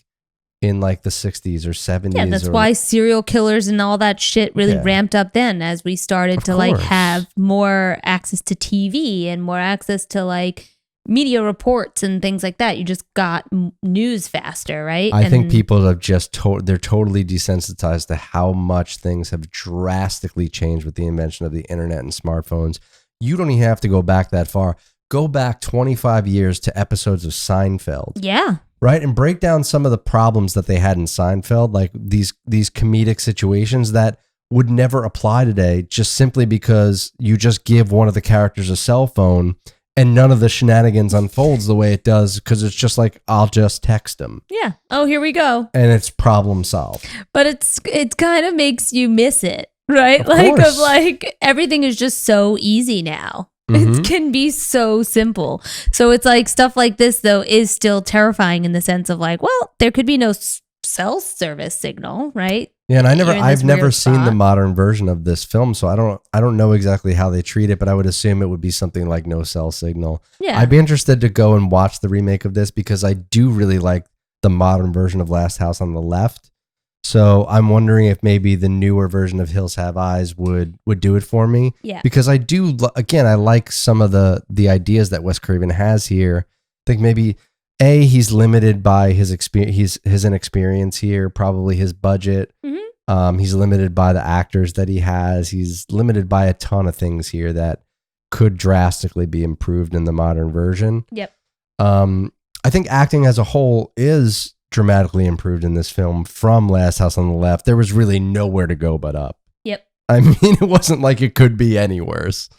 S1: in like the 60s or 70s.
S2: Yeah, that's why serial killers and all that shit really ramped up then as we started to like have more access to TV and more access to like media reports and things like that. You just got news faster, right?
S1: I think people have just they're totally desensitized to how much things have drastically changed with the invention of the internet and smartphones. You don't even have to go back that far. Go back 25 years to episodes of Seinfeld.
S2: Yeah.
S1: right? And break down some of the problems that they had in Seinfeld, like these comedic situations that would never apply today, just simply because you just give one of the characters a cell phone and none of the shenanigans unfolds the way it does, because it's just like, I'll just text him.
S2: Yeah. Oh, here we go.
S1: And it's problem solved.
S2: But it kind of makes you miss it, right?
S1: Of
S2: like
S1: course.
S2: of like everything is just so easy now.
S1: Mhm.
S2: It can be so simple. So it's like stuff like this though is still terrifying in the sense of like, well, there could be no cell service signal, right?
S1: Yeah, and
S2: You're in this
S1: I've never
S2: weird
S1: seen the
S2: spot.
S1: modern version of this film, so I don't know exactly how they treat it, but I would assume it would be something like no cell signal.
S2: Yeah.
S1: I'd be interested to go and watch the remake of this because I do really like the modern version of Last House on the Left. So I'm wondering if maybe the newer version of Hills Have Eyes would do it for me.
S2: Yeah.
S1: Because I do, again, I like some of the ideas that Wes Craven has here. I think maybe he's limited by his experience, his inexperience here, probably his budget.
S2: Mhm.
S1: He's limited by the actors that he has. He's limited by a ton of things here that could drastically be improved in the modern version.
S2: Yep.
S1: I think acting as a whole is dramatically improved in this film from Last House on the Left. There was really nowhere to go but up.
S2: Yep.
S1: I mean, it wasn't like it could be any worse.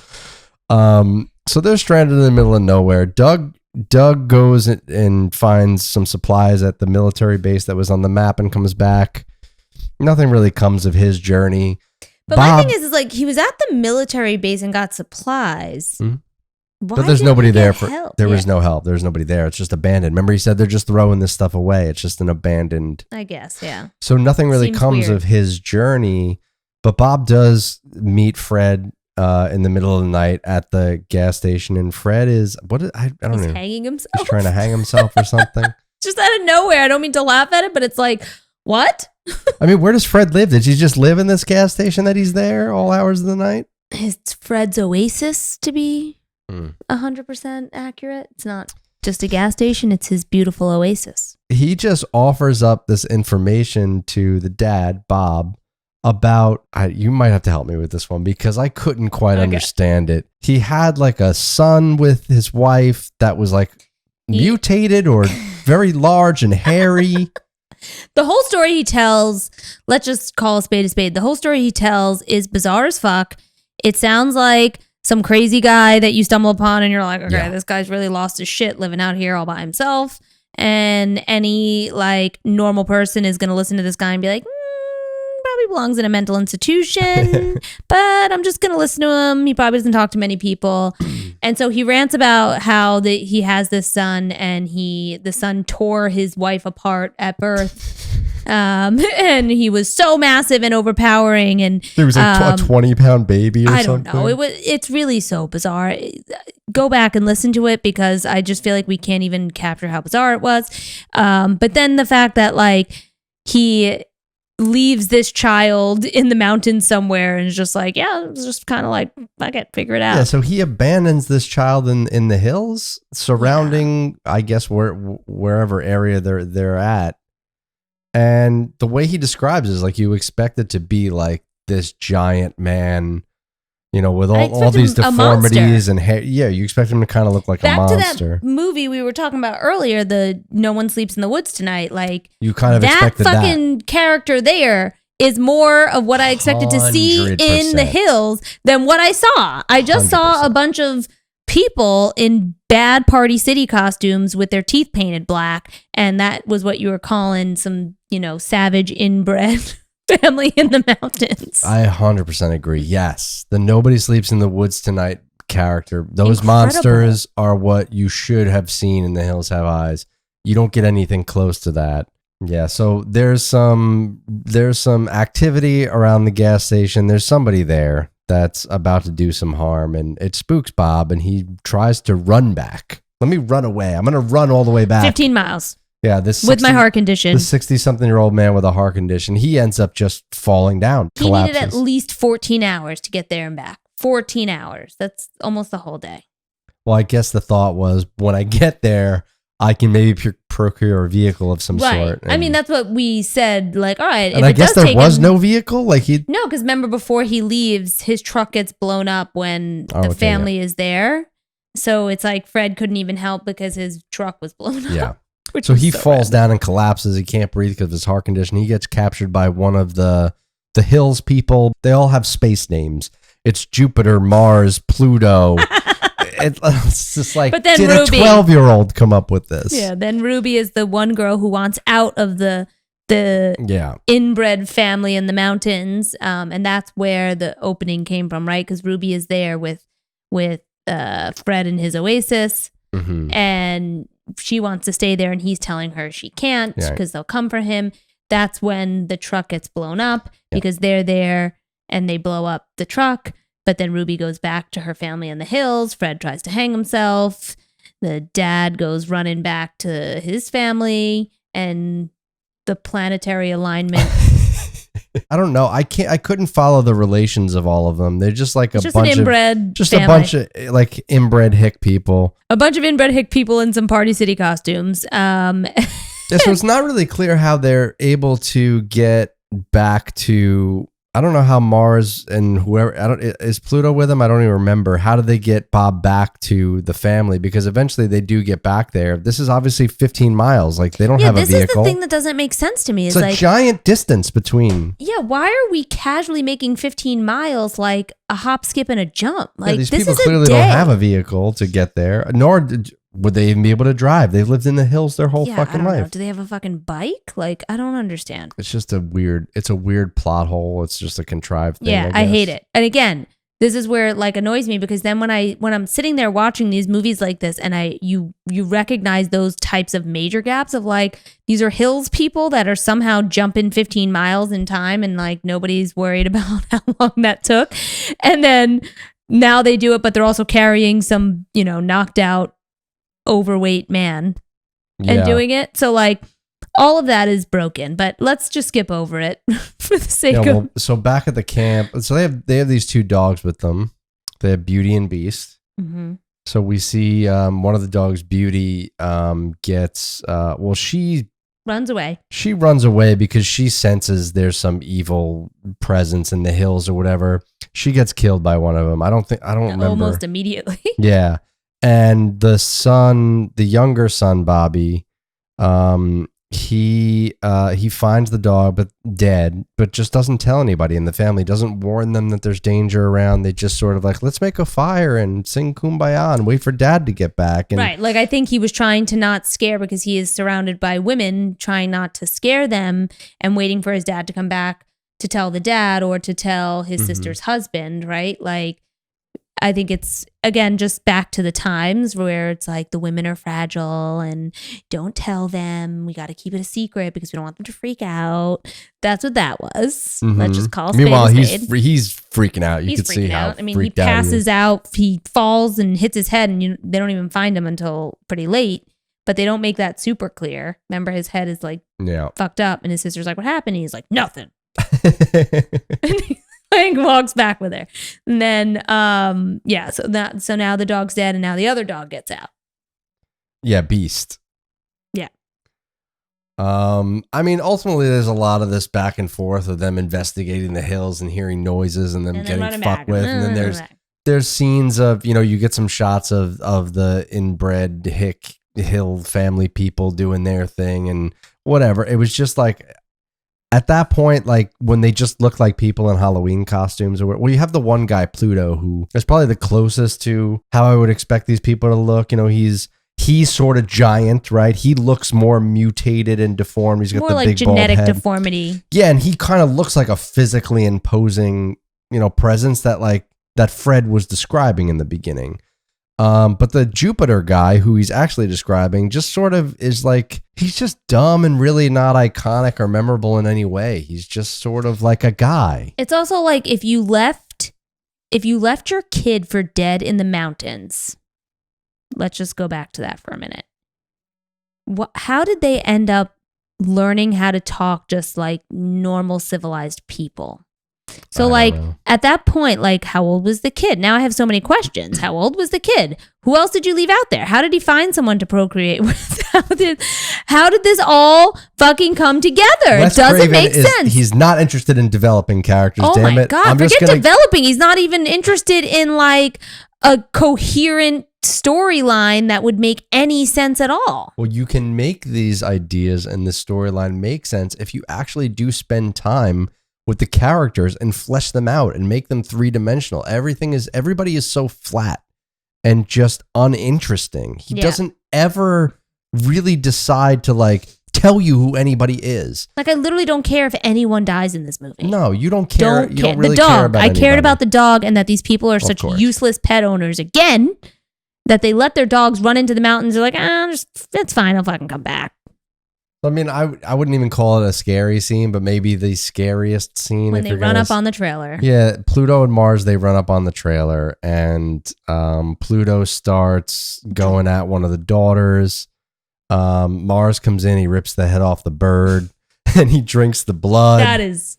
S1: So they're stranded in the middle of nowhere. Doug goes and finds some supplies at the military base that was on the map and comes back. Nothing really comes of his journey.
S2: But my thing is like he was at the military base and got supplies.
S1: Mhm.
S2: Why
S1: But there's
S2: didn't
S1: nobody
S2: he
S1: there
S2: get
S1: for
S2: help?
S1: there was
S2: Yeah,
S1: no help. There's nobody there. It's just abandoned. Remember he said they're just throwing this stuff away. It's just an abandoned.
S2: I guess, yeah.
S1: So nothing really
S2: Seems
S1: comes
S2: weird.
S1: of his journey. But Bob does meet Fred in the middle of the night at the gas station, and Fred is I don't
S2: He's
S1: know.
S2: hanging himself.
S1: He's trying to hang himself or something.
S2: Just out of nowhere. I don't mean to laugh at it, but it's like, what?
S1: I mean, where does Fred live? Did he just live in this gas station that he's there all hours of the night?
S2: It's Fred's Oasis, to be
S1: Hmm.
S2: 100% accurate. It's not just a gas station, it's his beautiful oasis.
S1: He just offers up this information to the dad, Bob, about, you might have to help me with this one because I couldn't quite
S2: Okay.
S1: understand it. He had like a son with his wife that was like mutated or very large and hairy.
S2: The whole story he tells, let's just call a spade a spade. The whole story he tells is bizarre as fuck. It sounds like some crazy guy that you stumble upon and you're like, okay,
S1: Yeah.
S2: this guy's really lost his shit living out here all by himself. And any like normal person is going to listen to this guy and be like, probably belongs in a mental institution, but I'm just going to listen to him. He probably doesn't talk to many people. And so he rants about how he has this son and the son tore his wife apart at birth. And he was so massive and overpowering, and
S1: There was like a 20-pound baby or
S2: I don't
S1: something.
S2: know. It's really so bizarre. Go back and listen to it because I just feel like we can't even capture how bizarre it was. But then the fact that like he leaves this child in the mountains somewhere and is just like, yeah, it's just kind of like, fuck it, figure it out.
S1: Yeah, so he abandons this child in the hills surrounding, I guess, wherever area they're at. And the way he describes it is like you expect it to be like this giant man, you know, with
S2: I
S1: all
S2: expect
S1: these
S2: him a monster.
S1: deformities and hair. Yeah, you expect him to kind of look like
S2: Back
S1: a
S2: to
S1: monster.
S2: that movie we were talking about earlier, the No One Sleeps in the Woods Tonight. Like
S1: You kind of
S2: that
S1: expected
S2: fucking character there is more of what I expected to see in the
S1: 100%.
S2: hills than what I saw. I just saw a
S1: 100%.
S2: bunch of people in bad Party City costumes with their teeth painted black, and that was what you were calling some, savage inbred family in the mountains.
S1: I 100% agree. Yes, the Nobody Sleeps in the Woods Tonight character. Those
S2: Incredible.
S1: monsters are what you should have seen in The Hills Have Eyes. You don't get anything close to that. Yeah, so there's some activity around the gas station. There's somebody there that's about to do some harm, and it spooks Bob, and he tries to run back. Let me run away. I'm going to run all the way back.
S2: 15 miles
S1: Yeah, this
S2: with my
S1: 60
S2: heart condition.
S1: The 60-something-year-old man with a heart condition, he ends up just falling down,
S2: He
S1: collapses.
S2: needed at least 14 hours to get there and back. 14 hours. That's almost the whole day.
S1: Well, I guess the thought was when I get there, I can maybe procure a vehicle of some
S2: Right.
S1: sort.
S2: I mean, that's what we said. Like, all right.
S1: and
S2: if
S1: I
S2: it
S1: guess
S2: does
S1: there
S2: take
S1: was
S2: him-
S1: no vehicle. Like
S2: No, because remember before he leaves, his truck gets blown up when
S1: Oh,
S2: the
S1: okay,
S2: family is there. So it's like Fred couldn't even help because his truck was blown up.
S1: yeah. So he falls down and collapses. He can't breathe because of his heart condition. He gets captured by one of the Hills people. They all have space names. It's Jupiter, Mars, Pluto. It's just like,
S2: but then
S1: did
S2: Ruby,
S1: a 12-year-old come up with this?
S2: Yeah, then Ruby is the one girl who wants out of the inbred family in the mountains, and that's where the opening came from, right? Because Ruby is there with Fred and his oasis, and she wants to stay there, and he's telling her she can't because they'll come for him. That's when the truck gets blown up because they're there and they blow up the truck. But then Ruby goes back to her family in the hills. Fred tries to hang himself. The dad goes running back to his family, and the planetary alignment.
S1: I don't know. I couldn't follow the relations of all of them. They're just like
S2: just an inbred
S1: a bunch of like inbred hick people.
S2: A bunch of inbred hick people in some Party City costumes.
S1: So it's not really clear how they're able to get back to. I don't know how Mars and whoever, is Pluto with them? I don't even remember. How did they get Bob back to the family? Because eventually they do get back there. This is obviously 15 miles. Like they don't have a vehicle.
S2: This is the thing that doesn't make sense to me.
S1: It's a giant distance between.
S2: Yeah, why are we casually making 15 miles like a hop, skip, and a jump? Like
S1: these
S2: this
S1: people
S2: is
S1: clearly
S2: a day.
S1: don't have a vehicle to get there, nor would they even be able to drive. They've lived in the hills their whole fucking life.
S2: Do they have a fucking bike? Like, I don't understand.
S1: It's just a weird plot hole. It's just a contrived thing.
S2: Yeah, I hate it. And again, this is where it like annoys me because then when I'm sitting there watching these movies like this and you recognize those types of major gaps of like, these are hills people that are somehow jumping 15 miles in time and like nobody's worried about how long that took. And then now they do it, but they're also carrying some, knocked out overweight man and doing it. So like all of that is broken, but let's just skip over it for the sake of.
S1: So back at the camp, so they have these two dogs with them. They have Beauty and Beast. Mm-hmm. So we see one of the dogs, Beauty, gets she
S2: runs away.
S1: She runs away because she senses there's some evil presence in the hills or whatever. She gets killed by one of them. I don't remember.
S2: Almost immediately.
S1: Yeah. And the younger son, Bobby, he finds the dog but dead, but just doesn't tell anybody in the family, doesn't warn them that there's danger around. They just sort of like, let's make a fire and sing Kumbaya and wait for dad to get back. And
S2: right. Like I think he was trying to not scare because he is surrounded by women, trying not to scare them and waiting for his dad to come back to tell the dad or to tell his sister's husband, right? Like, I think it's, again, just back to the times where it's like the women are fragile and don't tell them. We got to keep it a secret because we don't want them to freak out. That's what that was. Let's just call it.
S1: Meanwhile, he's freaking out. You can see how.
S2: I mean, he passes out. He falls and hits his head, and they don't even find him until pretty late. But they don't make that super clear. Remember, his head is like fucked up, and his sister's like, "What happened?" And he's like, "Nothing." And he like walks back with her, and then so now the dog's dead, and now the other dog gets out.
S1: Yeah, Beast.
S2: Yeah.
S1: I mean, ultimately, there's a lot of this back and forth of them investigating the hills and hearing noises and them getting fucked with, and then there's scenes of you get some shots of the inbred hill family people doing their thing and whatever. It was just like. At that point, like when they just look like people in Halloween costumes, or you have the one guy, Pluto, who is probably the closest to how I would expect these people to look. He's sort of giant, right? He looks more mutated and deformed. He's got
S2: more
S1: the
S2: like
S1: big
S2: genetic
S1: bald head.
S2: Deformity.
S1: Yeah, and he kind of looks like a physically imposing, presence that Fred was describing in the beginning. But the Jupiter guy who he's actually describing just sort of is like, he's just dumb and really not iconic or memorable in any way. He's just sort of like a guy.
S2: It's also like if you left your kid for dead in the mountains, let's just go back to that for a minute. How did they end up learning how to talk just like normal civilized people? So like at that point, like how old was the kid? Now I have so many questions. How old was the kid? Who else did you leave out there? How did he find someone to procreate with? How did this all fucking come together? It doesn't make sense.
S1: He's not interested in developing characters.
S2: Oh my God. Forget developing. He's not even interested in like a coherent storyline that would make any sense at all.
S1: Well, you can make these ideas and this storyline make sense if you actually do spend time with the characters and flesh them out and make them three-dimensional. Everybody is so flat and just uninteresting. He doesn't ever really decide to like tell you who anybody is.
S2: Like, I literally don't care if anyone dies in this movie.
S1: No, you don't care. You don't really
S2: the dog.
S1: care about
S2: I cared
S1: anybody.
S2: about the dog, and that these people are such useless pet owners. Again, that they let their dogs run into the mountains. They're like, it's fine. I'll fucking come back.
S1: I mean, I wouldn't even call it a scary scene, but maybe the scariest scene.
S2: When they run up on the trailer.
S1: Yeah, Pluto and Mars, they run up on the trailer, and Pluto starts going at one of the daughters. Mars comes in, he rips the head off the bird, and he drinks the blood.
S2: That is...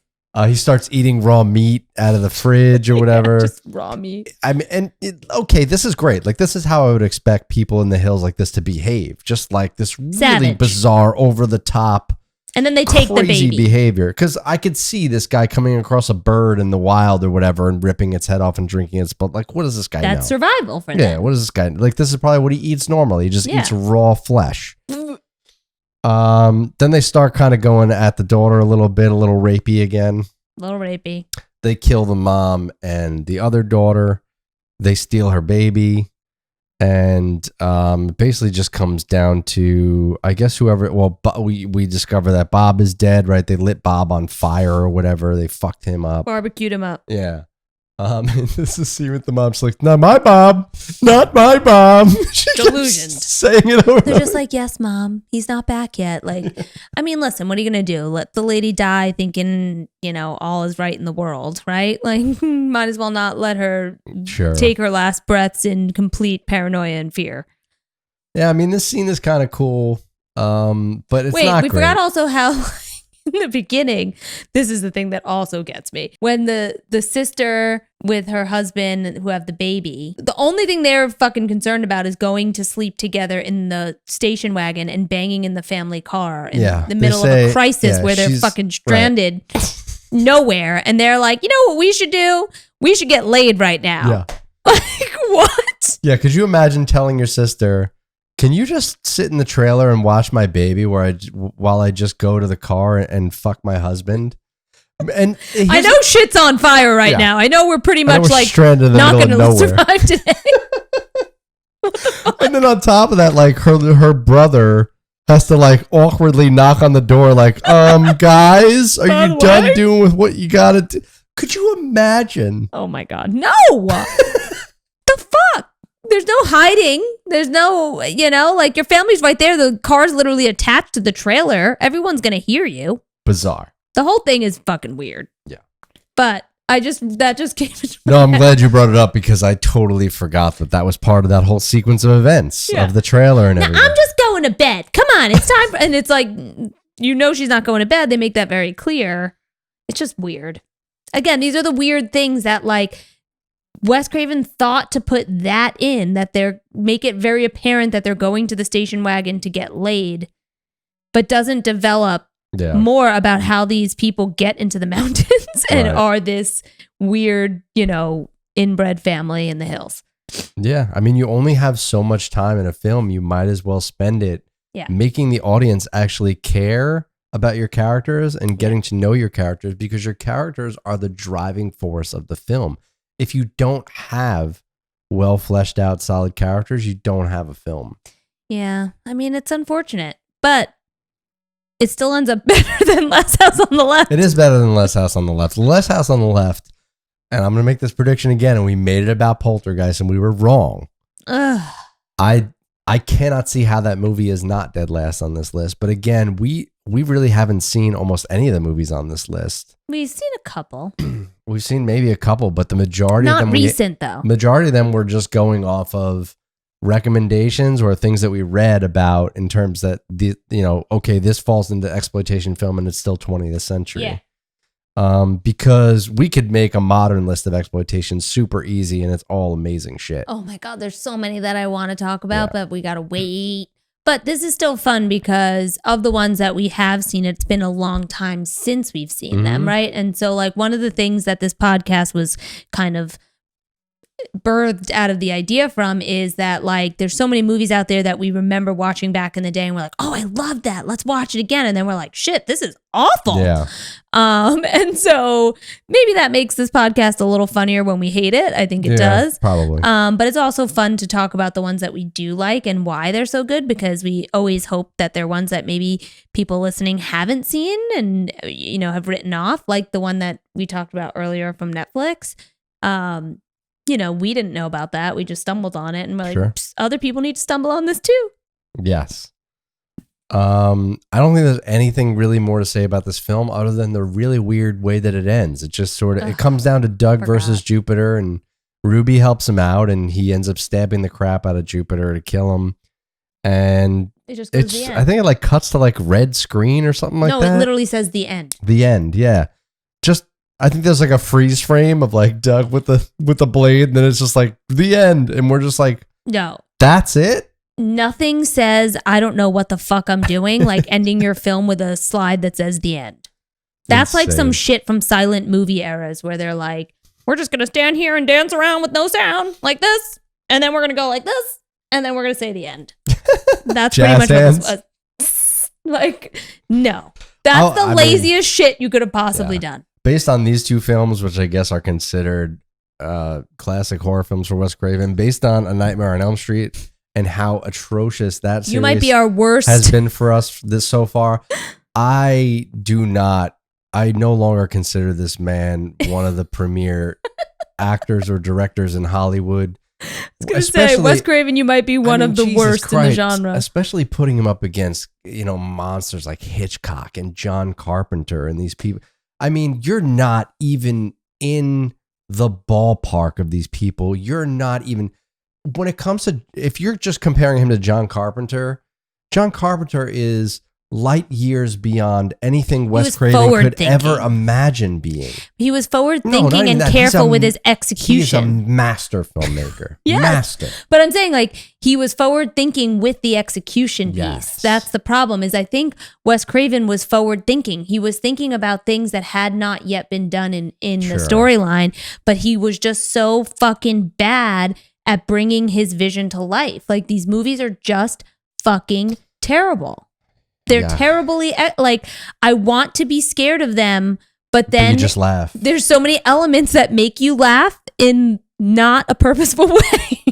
S1: he starts eating raw meat out of the fridge or whatever.
S2: Just raw meat.
S1: I mean, okay, this is great. Like, this is how I would expect people in the hills like this to behave. Just like this really bizarre, over the top,
S2: and then they take the
S1: crazy
S2: baby
S1: behavior. Because I could see this guy coming across a bird in the wild or whatever and ripping its head off and drinking its blood. Like, what does this guy know?
S2: That's survival for them.
S1: Yeah, what does this guy like? This is probably what he eats normally. He just eats raw flesh. Then they start kind of going at the daughter a little rapey again.
S2: A little rapey.
S1: They kill the mom and the other daughter. They steal her baby. And it basically just comes down to, I guess, whoever. Well, we discover that Bob is dead, right? They lit Bob on fire or whatever. They fucked him up.
S2: Barbecued him up.
S1: Yeah. And this is scene with the mom. She's like, not my Bob. Not my Bob.
S2: Delusioned.
S1: Saying it over.
S2: They're just like, yes, mom. He's not back yet. Like, I mean, listen, what are you going to do? Let the lady die thinking, all is right in the world, right? Like, might as well not let her take her last breaths in complete paranoia and fear.
S1: Yeah, I mean, this scene is kind of cool, but it's not great.
S2: We forgot also how... in the beginning, this is the thing that also gets me. When the sister with her husband who have the baby, the only thing they're fucking concerned about is going to sleep together in the station wagon and banging in the family car in the middle of a crisis where they're fucking stranded nowhere. And they're like, you know what we should do? We should get laid right now.
S1: Yeah.
S2: Like, what?
S1: Yeah, could you imagine telling your sister, can you just sit in the trailer and watch my baby while I just go to the car and fuck my husband? And
S2: I know shit's on fire right now. I know we're pretty much like
S1: stranded in the
S2: not
S1: middle
S2: going
S1: of
S2: to survive today.
S1: And then on top of that, like her brother has to like awkwardly knock on the door, like, guys, are you done doing with what you gotta do? Could you imagine?
S2: Oh my God, no! The fuck? There's no hiding. There's no, like, your family's right there. The car's literally attached to the trailer. Everyone's going to hear you.
S1: Bizarre.
S2: The whole thing is fucking weird.
S1: Yeah.
S2: But that just came to
S1: No, I'm glad you brought it up because I totally forgot that was part of that whole sequence of events of the trailer and everything.
S2: I'm just going to bed. Come on. It's time. And it's like, she's not going to bed. They make that very clear. It's just weird. Again, these are the weird things that, like, Wes Craven thought to put that in, that they're make it very apparent that they're going to the station wagon to get laid, but doesn't develop more about how these people get into the mountains and are this weird, inbred family in the hills.
S1: Yeah. I mean, you only have so much time in a film. You might as well spend it making the audience actually care about your characters and getting to know your characters, because your characters are the driving force of the film. If you don't have well fleshed out, solid characters, you don't have a film. Yeah.
S2: I mean, it's unfortunate, but it still ends up better than Last House on the Left.
S1: It is better than Last House on the Left. Last House on the Left, and I'm going to make this prediction again, and we made it about Poltergeist, and we were wrong.
S2: Ugh.
S1: I cannot see how that movie is not dead last on this list. But again, we really haven't seen almost any of the movies on this list.
S2: We've seen a couple.
S1: We've seen maybe a couple, but the majority of them...
S2: Not recent, though.
S1: Majority of them were just going off of recommendations or things that we read about in terms that, okay, this falls into exploitation film and it's still 20th century.
S2: Yeah.
S1: Because we could make a modern list of exploitation super easy and it's all amazing shit.
S2: Oh my God, there's so many that I want to talk about, but we got to wait. But this is still fun because of the ones that we have seen, it's been a long time since we've seen them, right? And so, like, one of the things that this podcast was kind of birthed out of the idea from is that like there's so many movies out there that we remember watching back in the day and we're like, oh, I love that, let's watch it again, and then we're like, shit, this is awful.
S1: Yeah.
S2: And so maybe that makes this podcast a little funnier when we hate it. I think it does
S1: probably.
S2: but it's also fun to talk about the ones that we do like and why they're so good, because we always hope that they're ones that maybe people listening haven't seen and have written off, like the one that we talked about earlier from Netflix. We didn't know about that. We just stumbled on it and we're like, other people need to stumble on this too.
S1: Yes. I don't think there's anything really more to say about this film other than the really weird way that it ends. It just sort of, it comes down to Doug versus Jupiter, and Ruby helps him out and he ends up stabbing the crap out of Jupiter to kill him. And
S2: it just goes to the end.
S1: I think it like cuts to like red screen or something like that.
S2: No, it literally says the end.
S1: The end. Yeah. I think there's like a freeze frame of like Doug with the blade, and then it's just like the end, and we're just like,
S2: no,
S1: that's it.
S2: Nothing says I don't know what the fuck I'm doing, like ending your film with a slide that says the end. That's insane. Like some shit from silent movie eras where they're like, we're just gonna stand here and dance around with no sound like this, and then we're gonna go like this, and then we're gonna say the end. That's pretty much what this was. Like, no, that's the laziest shit you could have possibly done.
S1: Based on these two films, which I guess are considered classic horror films for Wes Craven, based on A Nightmare on Elm Street and how atrocious that series
S2: might be our worst
S1: has been for us this so far, I no longer consider this man one of the premier actors or directors in Hollywood.
S2: I was going to say, Wes Craven, you might be one of the worst in the genre.
S1: Especially putting him up against, monsters like Hitchcock and John Carpenter and these people. I mean, you're not even in the ballpark of these people. You're not even, when it comes to, if you're just comparing him to John Carpenter is light years beyond anything Wes Craven could ever imagine being.
S2: He was forward thinking and careful with his execution.
S1: He's a master filmmaker.
S2: Yes.
S1: Master.
S2: But I'm saying like he was forward thinking with the execution piece.
S1: Yes.
S2: That's the problem, is I think Wes Craven was forward thinking. He was thinking about things that had not yet been done in the storyline, but he was just so fucking bad at bringing his vision to life. Like, these movies are just fucking terrible. They're terribly, like, I want to be scared of them, but then
S1: you just laugh.
S2: There's so many elements that make you laugh in not a purposeful way.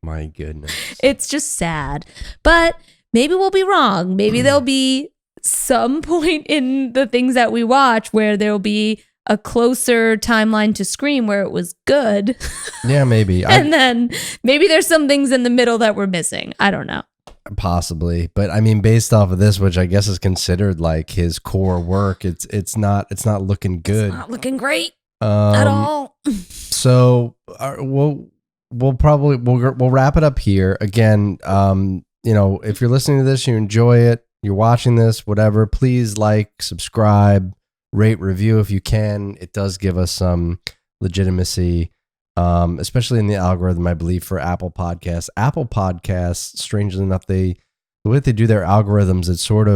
S1: My goodness.
S2: It's just sad. But maybe we'll be wrong. Maybe there'll be some point in the things that we watch where there'll be a closer timeline to Scream where it was good.
S1: Yeah, maybe.
S2: And then maybe there's some things in the middle that we're missing. I don't know.
S1: Possibly, but I mean, based off of this, which I guess is considered like his core work, it's not looking good.
S2: It's not looking great at all.
S1: So we'll wrap it up here. Again, if you're listening to this, you enjoy it, you're watching this, whatever, please like, subscribe, rate, review if you can. It does give us some legitimacy. Especially in the algorithm, I believe, for Apple Podcasts. Apple Podcasts, strangely enough, the way they do their algorithms, it sort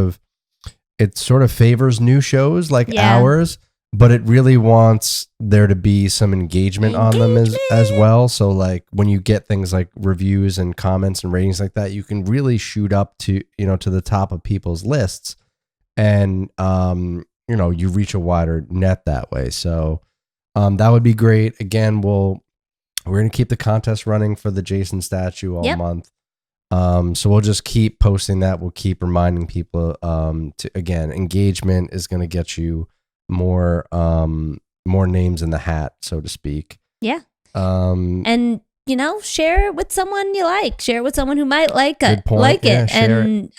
S1: of favors new shows like ours, but it really wants there to be some engagement on them as well. So like when you get things like reviews and comments and ratings like that, you can really shoot up to the top of people's lists, and you reach a wider net that way. So that would be great. Again, we're going to keep the contest running for the Jason statue all month. So we'll just keep posting that. We'll keep reminding people again, engagement is going to get you more names in the hat, so to speak. Yeah.
S2: And share it with someone you like. Share it with someone who might like it. And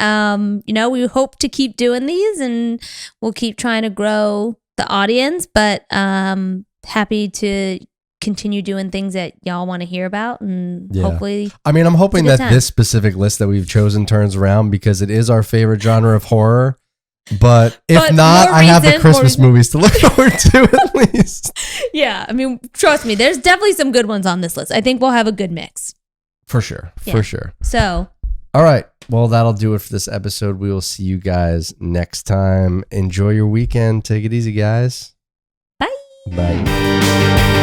S2: we hope to keep doing these, and we'll keep trying to grow the audience, but happy to continue doing things that y'all want to hear about, and hopefully, I mean,
S1: I'm hoping that this specific list that we've chosen turns around, because it is our favorite genre of horror. But if not, I have the Christmas movies to look forward to at least.
S2: Yeah, I mean, trust me, there's definitely some good ones on this list. I think we'll have a good mix.
S1: For sure.
S2: So,
S1: all right. Well, that'll do it for this episode. We will see you guys next time. Enjoy your weekend. Take it easy, guys.
S2: Bye.
S1: Bye.